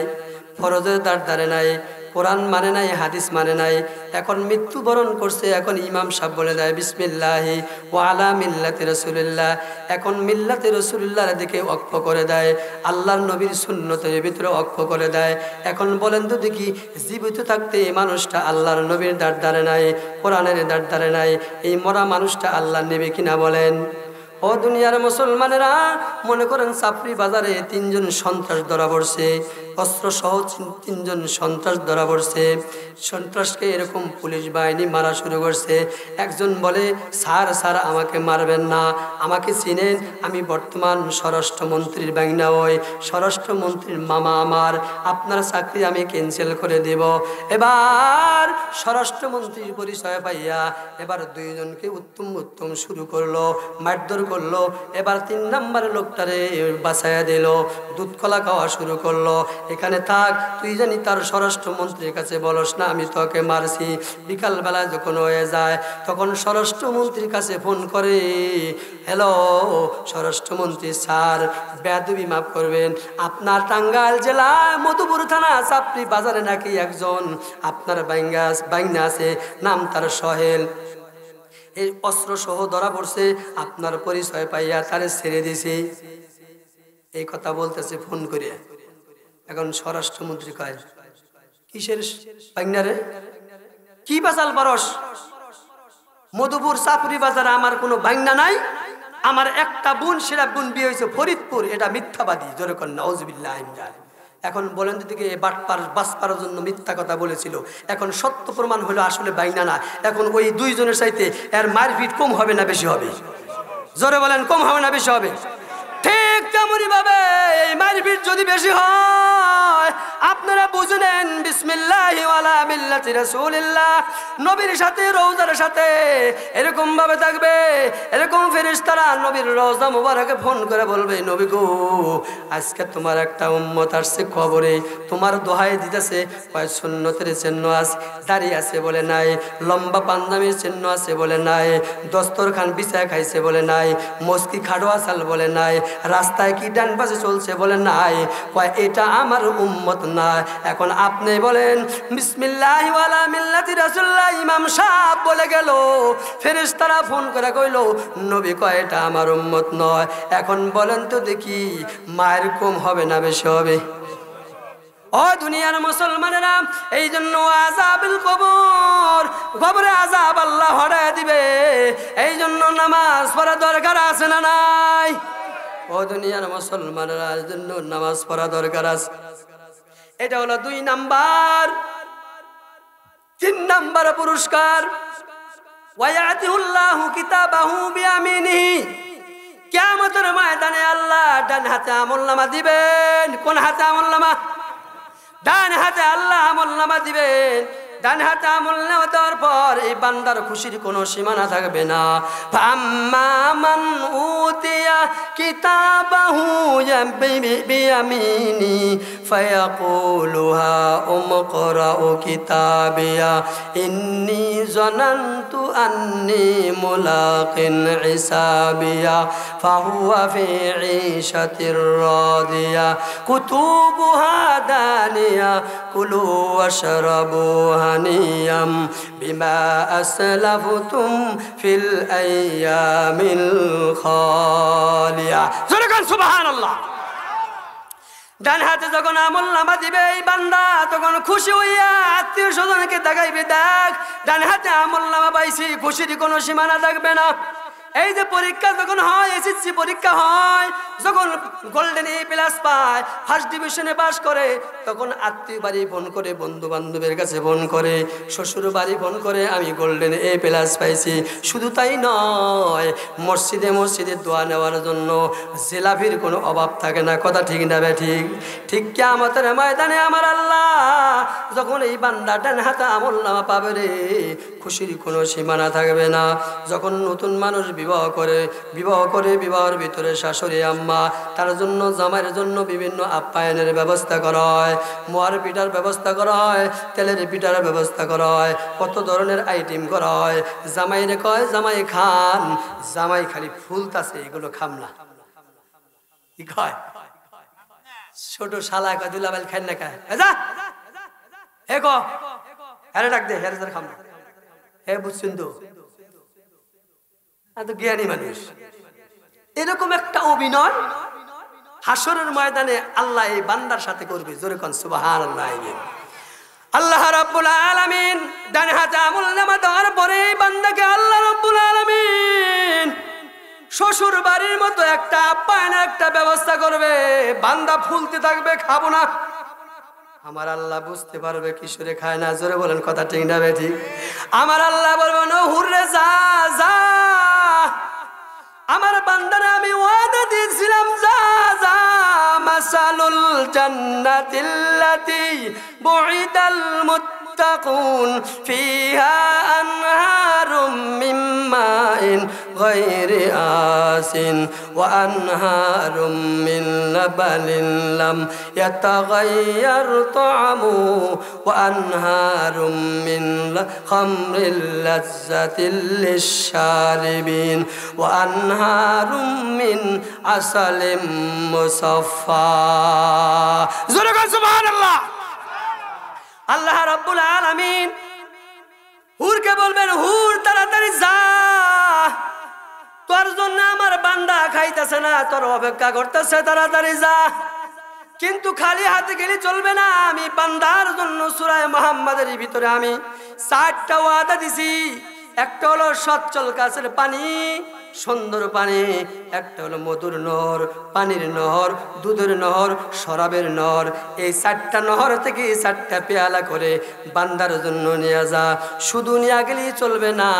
ফরজের ধার ধারে নাই, কোরআন মানে নাই, হাদিস মানে নাই, এখন মৃত্যুবরণ করছে, এখন ইমাম সাহেব বলে দেয় বিসমিল্লাহি ওয়া আলা মিল্লাতি রাসূলিল্লাহ, এখন মিল্লাতে রাসূলুল্লাহর দিকে ওয়াকফ করে দেয়, আল্লাহর নবীর সুন্নতের ভিতরে ওয়াকফ করে দেয়। এখন বলেন তো দেখি, জীবিত থাকতে এই মানুষটা আল্লাহর নবীর ধার ধারে নাই, কোরআনের ধার ধারে নাই, এই মরা মানুষটা আল্লাহ নেবে কিনা বলেন? ও দুনিয়ার মুসলমানেরা, মনে করেন চাপড়ি বাজারে 3 জন সন্ত্রাস ধরা পড়ছে, অস্ত্র সহ 3 জন সন্ত্রাস ধরা পড়ছে। সন্ত্রাসকে এরকম পুলিশ বাহিনী মারা শুরু করছে। একজন বলে, স্যার স্যার আমাকে মারবেন না, আমাকে চিনেন, আমি বর্তমান স্বরাষ্ট্রমন্ত্রীর বাংনা হই, স্বরাষ্ট্রমন্ত্রীর মামা আমার, আপনার চাকরি আমি ক্যান্সেল করে দেব। এবার স্বরাষ্ট্রমন্ত্রীর পরিচয় পাইয়া এবার 2 জনকে উত্তম শুরু করলো, মারধর করলো। এবার 3 নম্বর লোকটারে বাঁচাইয়া দিল, দুধ কলা খাওয়া শুরু করলো, এখানে থাক, তুই জানি তার স্বরাষ্ট্রমন্ত্রীর কাছে বলস না আমি তোকে মারছি। বিকালবেলা যখন হয়ে যায় তখন স্বরাষ্ট্রমন্ত্রীর কাছে ফোন করে, হ্যালো স্বরাষ্ট্রমন্ত্রী স্যার, বেয়াদবি মাফ করবেন, আপনার টাঙ্গাইল জেলা মধুপুর থানা চাপড়ি বাজারে নাকি একজন আপনার বাইঙ্গা আছে, নাম তার সোহেল, এই অস্ত্র সহ ধরা পড়ছে, আপনার পরিচয় পাইয়া তারে ছেড়ে দিছে। এই কথা বলতেছে ফোন করে। এখন স্বরাষ্ট্রমন্ত্রী কয়, কিসের বাইঙ্গারে, কি বাজাল পারস? মধুপুর চাপড়ি বাজারে আমার কোনো বাইঙ্গা নাই, আমার একটা বোন, সেরা বোন বিয়ে হয়েছে ফরিদপুর, এটা মিথ্যাবাদী। জোরে কর নাউযুবিল্লাহ। এখন বলেন দিকে বাসপার জন্য মিথ্যা কথা বলেছিল, এখন সত্য প্রমাণ হলো আসলে বাইনা না। এখন ওই 2 জনের চাইতে এর মারপিট কম হবে না বেশি হবে? জোরে বলেন, কম হবে না বেশি হবে? ঠিক তেমনই ভাবে এই মারপিট যদি বেশি হয়, আপনারা বুঝে নেন বিসমিল্লাহি ওয়া আলা মিল্লাতি রাসূলিল্লাহ, নবীর সাথে রওজার সাথে এরকম ভাবে থাকবে। এরকম ফেরেশতারা নবীর রওজা মুবারকে ফোন করে বলবে, নবী গো আজকে তোমার একটা উম্মত আসছে কবরে, তোমার দোহাই দিতেছে, কয় সুন্নতের চিহ্ন আছে, দাঁড়িয়ে আছে বলে নাই, লম্বা পাঞ্জাবির চিহ্ন আছে বলে নাই, দস্তরখান বিছায় খাইছে বলে নাই, মস্কি খাড়ো আসাল বলে নাই, রাস্তায় কি ডান পাশে চলছে বলে নাই, কয় এটা আমার উম্মত না। এখন আপনি বলেন বিসমিল্লাহি ওয়া আলা মিল্লাতি রাসূলিল্লাহ, ইমাম সাহেব বলে গেল, ফেরেশতারা ফোন করে কইল নবী কয় এটা আমার উম্মত নয়। এখন বলেন তো দেখি, মায়ের কম হবে না বেশি হবে? ও দুনিয়ার মুসলমানেরা, এই জন্য আযাবুল কবর, কবরে আযাব আল্লাহ হরায় দিবে, এই জন্য নামাজ পড়া দরকার আছে না নাই? ও দুনিয়ার মুসলমানেরা, এই জন্য নামাজ পড়া দরকার আছে। এটা হলো 2 নাম্বার। 3 নাম্বার পুরস্কার, ওয়ায়াতিহুল্লাহু কিতাবাহু বিয়ামিনিহি, কিয়ামতের ময়দানে আল্লাহ ডান হাতে আমলনামা দিবেন। কোন হাতে আমলনামা? ডান হাতে আল্লাহ আমলনামা দিবেন। ডান হাতে আমলনামা দেওয়ার পর এই বান্দার খুশির কোনো সীমানা থাকবে না। ফাম্মা মান উতিয়া কিতাবাহু বিয়ামিনি ফায়াকুলু হা উমকরাউ কিতাবিয়া ইন্নী যানানতু আন্নী মুলাকিন হিসাবিয়া ফাহুয়া ফি ঈশাতির রাদিয়া কুতুবুহা দানিয়া কুলু ওয়াশরাবু হানিয়াম বিমা আসলাফতুম ফিল আইয়ামিল খালিয়া। সুবহানাল্লাহ। ডান হাতে যখন আমলনামা দিবে এই বান্দা তখন খুশি হইয়া আত্মীয় স্বজনকে দেখাইবে, দেখ ডান হাতে আমলনামা পাইছি, খুশির কোনো সীমানা থাকবে না। এই যে পরীক্ষা যখন হয়, এসএসসি পরীক্ষা হয়, যখন গোল্ডেন এ প্লাস পায়, ফার্স্ট ডিভিশনে পাস করে, তখন আত্মীয় বাড়ি ফোন করে, বন্ধু বান্ধবের কাছে ফোন করে, শ্বশুর বাড়ি ফোন করে, আমি গোল্ডেন এ প্লাস পাইছি। শুধু তাই নয়, মসজিদে মসজিদে দোয়া নেওয়ার জন্য জিলাপির কোনো অভাব থাকে না। কথা ঠিক না বে ঠিক? ঠিক কিয়ামতের ময়দানে আমার আল্লাহ যখন এই বান্দা ডান হাতে আমলনামা পাবে রে, খুশির কোনো সীমানা থাকবে না। যখন নতুন মানুষ বিবাহ করে বিবাহের ভিতরে শাশুড়ি আম্মা তার জন্য জামাইয়ের জন্য বিভিন্ন আপ্যায়নের ব্যবস্থা করা হয়, মোয়ার পিঠার ব্যবস্থা করা হয়, তেলের পিঠার ব্যবস্থা করা হয়, কত ধরনের আইটেম করা হয়। জামাইরে কয় জামাই খান, জামাই খালি ফুলতাছে এগুলো খাম না। কি কয়? ছোট শালা কয় দুলাবেল খান না খায় যা হে ক হ্যারে ডাক দে হ্যারে খাম না। হে বুঝছেন তো, এত জ্ঞানী মানুষ। এরকম একটা অভিনয় হাসরের ময়দানে আল্লাহ এই বান্দার সাথে করবে। জোরে কোন সুবহানাল্লাহ। আল্লাহ রাব্বুল আলামিন ডান হাতে আমলনামা দেওয়ার পরে এই বান্দাকে আল্লাহ রাব্বুল আলামিন শ্বশুর বাড়ির মতো একটা আপ্যায়ন, একটা ব্যবস্থা করবে। বান্দা ফুলতে থাকবে, খাবো না। আমার আল্লাহ বুঝতে পারবে কিশোরে খায় না। জোরে বলেন কথা ঠিক না বেঠি? আমার আল্লাহ বলবো না হুররে যা যা, আমার বান্দারা আমি ওয়াদা দিয়েছিলাম যা যা। মাসালুল জান্নাতিল্লাতী বুইদাল মুত্তাকুন ফিহা আনহারুম মিন মাইন গায়রি আসিন ওয়া আনহারুম মিন লাবানিন লাম ইয়াতাগায়্যার তা'আমু ওয়া আনহারুম মিন খামরিল লাযযাতিল লিশ-শারিবিন ওয়া আনহারুম মিন আসালিম মুসাফফা। জোরে বল সুবহানাল্লাহ। আল্লাহ রাব্বুল আলামিন হুরকে বলবেন হুর তাড়াতাড়ি যা, তোর জন্য আমার বান্দা খাইতেছে না, তোর অপেক্ষা করতেছে, তাড়াতাড়ি যা। কিন্তু খালি হাতে গেলে চলবে না। আমি বান্দার জন্য সূরা মুহাম্মাদের ভিতরে আমি 4টা ওয়াদা দিছি। একটা হলো সচ্ছল কাছের পানি, সুন্দর পানি, একটা হলো মধুর নহর, পানির নহর, দুধের নহর, শরাবের নহর। এই 4টা নহর থেকে 4টা পেয়ালা করে বান্দার জন্য নিয়ে যা। শুধু নিয়ে গেলেই চলবে না,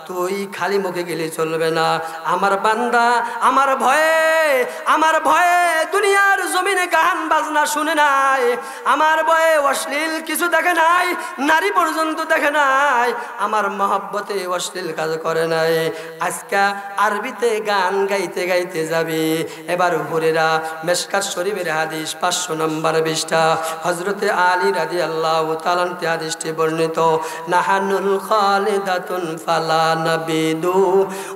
তুই খালি মুখে গেলে চলবে না। আমার বান্দা আমার ভয়ে দুনিয়ার জমিনে গান বাজনা শুনে নাই, আমার ভয়ে অশ্লীল কিছু দেখে নাই, নারী পর্যন্ত দেখে নাই, আমার মহব্বতে অশ্লীল কাজ করে নাই। আজকে আরবিতে গান গাইতে গাইতে যাবি। এবার হুরেরা মেশকাত শরীফের হাদিস 500 নম্বর 20টা হযরতে আলী রাদিয়াল্লাহু তাআলা হাদিসটি বর্ণিত। নাহানুল খালিদাতুন ফালা নাবিদু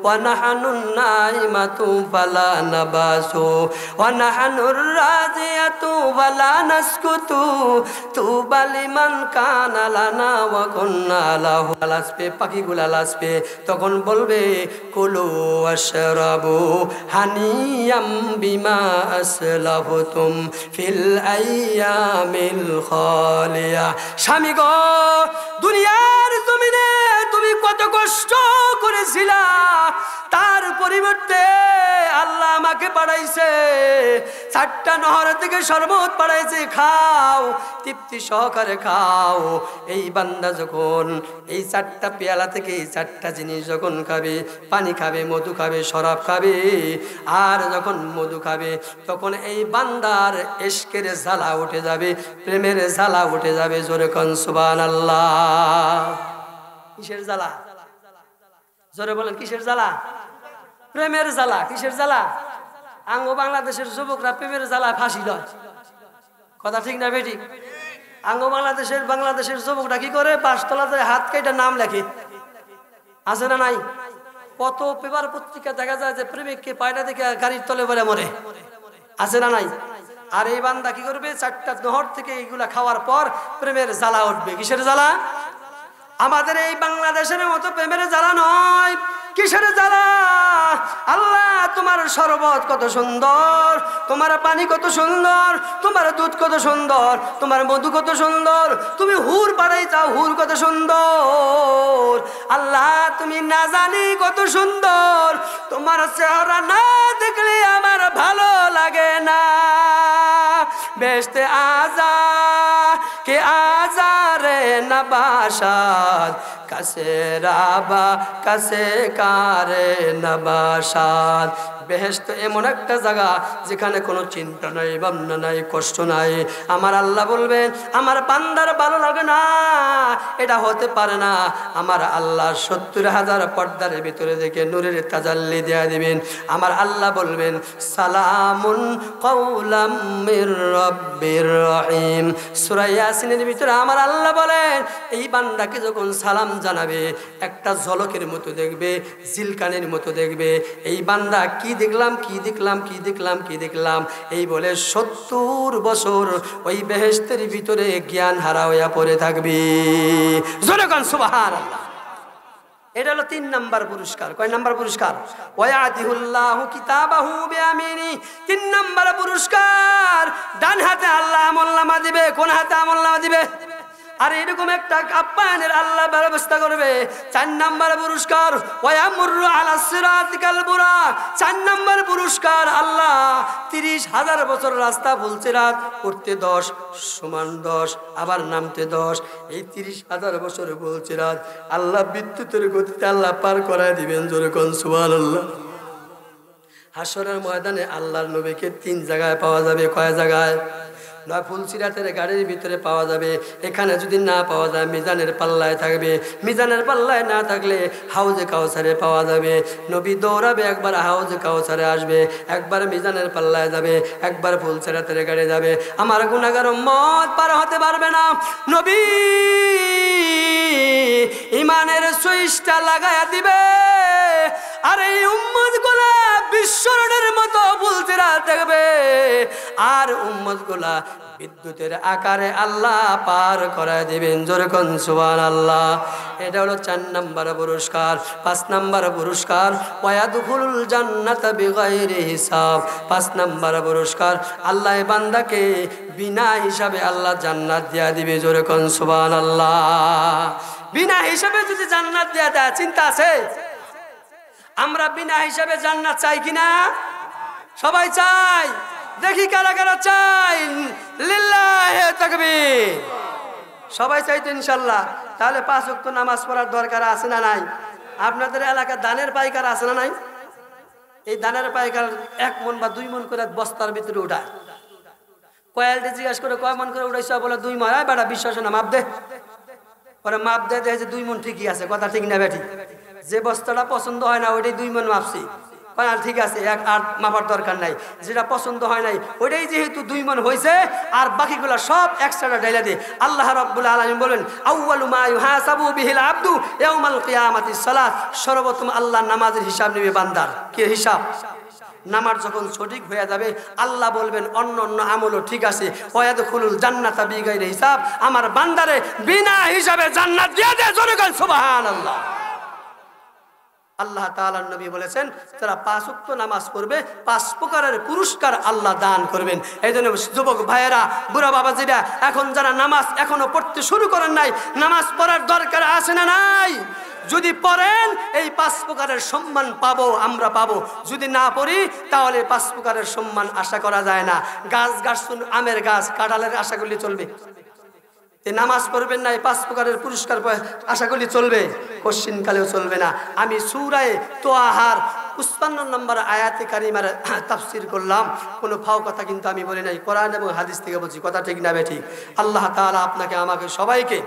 ওয়া নাহানুন নাইমাতু ফালা নাবাসু ওয়া নাহানুর রাজিয়াতু ফালা নাসকুতু তুবা লিমান কানা লানা ওয়া কুন্না লাহু। লাসপে পাখিগুলা লাসপে তখন বলবে কুলু ওয়াশরাবু হানিয়াম বিমা আসলাফতুম ফিল আইয়ামিল খালিয়া। স্বামী গো, দুনিয়ার জমিনে তুমি কত কষ্ট করেছিলা, তার পরিবর্তে আল্লাহ আমাকে পাঠাইছে 4টা নহর থেকে শরবত পাঠাইছে, খাও, তৃপ্তি সহকারে খাও। এই বান্দা যখন এই 4টা পেয়ালা থেকে এই 4টা জিনিস যখন খাবে, পানি খাবে, মধু খাবে, শরাব খাবে, আর যখন মধু খাবে তখন এই বান্দার ইশকের জ্বালা উঠে যাবে, প্রেমের জ্বালা উঠে যাবে। জোরে কোন সুবহানাল্লাহ। কিসের জ্বালা? জোরে বলেন কিসের জ্বালা? প্রেমের জ্বালা। কিসের জ্বালা? আঙ্গ বাংলাদেশের যুবকরা প্রেমের জ্বালা ফাঁসি লয়। কথা ঠিক না বেটি? আঙ্গ বাংলাদেশের যুবকরা কি করে? 5 তলাতে হাত কেটে নাম লেখে। আছে না নাই? কত পেপার পত্রিকা দেখা যায় যে প্রেমিককে পায়না দেখে গাড়ির তলে বলে মরে। আছে না নাই? আর এই বান্দা কি করবে? 4টা নহর থেকে এইগুলা খাওয়ার পর প্রেমের জ্বালা উঠবে। কিসের জ্বালা? আমাদের এই বাংলাদেশের মতো প্রেমের জ্বালা নয়। কিসের জ্বালা? আল্লাহ তোমার শরবত কত সুন্দর, তোমার পানি কত সুন্দর, তোমার দুধ কত সুন্দর, তোমার মধু কত সুন্দর, তুমি হুর বাড়াই চাও, হুর কত সুন্দর। আল্লাহ তুমি না জানি কত সুন্দর, তোমার চেহারা না দেখলে আমার ভালো লাগে না। বেহেশতে আজা কে আজা রে নবাশাদ, কাছে রাবা কাছে কারে নবাশাদ। বেহেশত এমন একটা জায়গা যেখানে কোনো চিন্তা নাই, ভাবনা নাই, কষ্ট নাই। আমার আল্লাহ বলবেন আমার বান্দার ভালো লাগে না, এটা হতে পারে না। আমার আল্লাহ 70,000 পর্দার ভিতরে দেখে নূরের তাজাল্লি দেয়া দিবেন। আমার আল্লাহ বলবেন সালামুন কাওলাম মির রাব্বির রহিম। সূরা ইয়াসিনের ভিতরে আমার আল্লাহ বলেন এই বান্দাকে যখন সালাম জানাবে একটা ঝলকের মতো দেখবে, জিলকানের মতো দেখবে। এই বান্দা কি দেখলাম, কি দেখলাম, কি দেখলাম, কি দেখলাম, এই বলে 70 বছর ওই বেহেশতের ভিতরে জ্ঞান হারা হইয়া পড়ে থাকবি। জোরে কোন সুবহানাল্লাহ। এটা হলো 3 নাম্বার পুরস্কার। কয় নাম্বার পুরস্কার? ওয়ায়াতিহুল্লাহু কিতাবাহু বিয়ামিনি। 3 নাম্বার পুরস্কার, ডান হাতে আল্লাহ আমলনামা দিবে। কোন হাতে আমলনামা দিবে? আর এরকম একটা আপ্যায়নের আল্লাহ ব্যবস্থা করবে। 4 নাম্বার পুরস্কার ওয়ায়ামুরু আলা সিরাতিকাল বুরাক। 4 নাম্বার পুরস্কার আল্লাহ 30,000 বছর রাস্তা বলছে রাত করতে 10 সমান 10, আবার নামতে 10। এই 30,000 বছর বলছে রাত আল্লাহ বিদ্যুতের গতিতে আল্লাহ পার করায় দিবেন। জোরে কোন সুবহানাল্লাহ। হাসরের ময়দানে আল্লাহর নবীকে 3 জায়গায় পাওয়া যাবে। কয় জায়গায়? না ফুলসিরাতের গাড়ির ভিতরে পাওয়া যাবে। এখানে যদি না পাওয়া যায় মিজানের পাল্লায় থাকবে। মিজানের পাল্লায় না থাকলে হাউজে কাউসারে পাওয়া যাবে। নবী দৌড়াবে, একবার হাউজে কাউসারে আসবে, একবার মিজানের পাল্লায় যাবে, একবার ফুলসিরাতের গাড়ি যাবে। আমার গুনাহগার উম্মত পার হতে পারবে না। নবী ইমানের সুইচটা লাগায়া দিবে, আর এই উম্মত গুলা বিশ্বরণের মতো ফুলসিরাত দেখবে, আর উম্মত গুলা বিদ্যুতের আকারে আল্লাহ পার করায় দিবেন। জোরে কোন সুবহানাল্লাহ। এটা হলো 4 নাম্বার পুরস্কার। 5 নাম্বার পুরস্কার ওয়ায়াদখুলুল জান্নাতা বিগাইরি হিসাব। 5 নাম্বার পুরস্কার আল্লাহ বান্দাকে বিনা হিসাবে আল্লাহ জান্নাত দিয়া দিবে। জোরে কোন সুবহানাল্লাহ। বিনা হিসাবে যদি জান্নাত দিয়া দেয়, চিন্তা আছে? আমরা বিনা হিসাবে জান্নাত চাই কিনা? সবাই চাই। দেখি কারা কারা চাই। লিল্লাহি তাকবীর। সবাই চাই তো ইনশাআল্লাহ। তাহলে 5 ওয়াক্ত নামাজ পড়ার দরকার আছে না নাই? আপনাদের এলাকায় দানের পাইকার আছে না নাই? এই দানের পাইকার 1 মণ বা 2 মণ করে বস্তার ভিতরে উঠায়। কয়েলটি জিজ্ঞাসা করে কয় মণ করে উঠাইছ? বলে 2 মণ। বেটা বিশ্বাস না, মাপ দে। পরে মাপ দেয়, দেখে যে 2 মণ ঠিকই আছে। কথা ঠিক না বেটি? যে বস্তাটা পছন্দ হয় না ওইটাই 2 মণ মাপছি। ঠিক আছে, আর মাপার দরকার নাই। যেটা পছন্দ হয় নাই ওইটাই যেহেতু 2 মণ হয়েছে, আর বাকিগুলা সব একসাথে ঢাইলা দে। আল্লাহ রাব্বুল আলামিন বলেন আউয়ালু মা ইউহাসাবু বিহিল আবদু ইয়াউমাল কিয়ামাতিস সালাত। সর্বপ্রথম আল্লাহ নামাজের হিসাব নেবে বান্দার। কি হিসাব? নামাজ যখন সঠিক হয়ে যাবে আল্লাহ বলবেন অন্য অন্য আমলও ঠিক আছে। ওয়ায়াদখুলুল জান্নাতা বিগাইরি হিসাব। আমার বান্দারে বিনা হিসাবে জান্নাত দিয়ে দে। জোরে বলেন সুবহানাল্লাহ। আল্লাহ তাআলার নবী বলেছেন যারা 5 ওয়াক্ত নামাজ পড়বে 5 প্রকারের পুরস্কার আল্লাহ দান করবেন। এই জন্য যুবক ভাইয়েরা, বুড়া বাবাজিরা, এখন যারা নামাজ এখনো পড়তে শুরু করেন নাই, নামাজ পড়ার দরকার আছে না নাই? যদি পড়েন এই 5 প্রকারের সম্মান পাবো, আমরা পাবো। যদি না পড়ি তাহলে 5 প্রকারের সম্মান আশা করা যায় না। গাছ গাছ আমের গাছ কাঁঠালের আশা করলে চলবে? নামাজ পড়বেন না, 5 প্রকারের পুরস্কার আশা করলে চলবে? কোশ্চিনকালেও চলবে না। আমি সূরা তোহার 55 নম্বর আয়াতে কারিমার তাফসীর করলাম। কোনো ফাও কথা কিন্তু আমি বলি নাই, কোরআন এবং হাদিস থেকে বলছি। কথা ঠিক না বেঠিক? আল্লাহ তাআলা আপনাকে আমাকে সবাইকে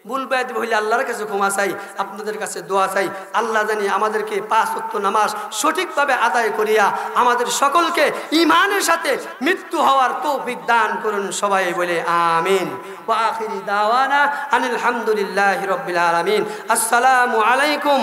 ভুল বায়াত হইলে আল্লাহর কাছে ক্ষমা চাই, আপনাদের কাছে দোয়া চাই। আল্লাহ জানি আমাদেরকে 5 ওয়াক্ত নামাজ সঠিকভাবে আদায় করিয়া আমাদের সকলকে ঈমানের সাথে মৃত্যু হওয়ার তৌফিক দান করুন। সবাই বলে আমিন। ওয়া আখিরি দাওয়ানা আনিল হামদুলিল্লাহি রাব্বিল আলামিন। আসসালামু আলাইকুম।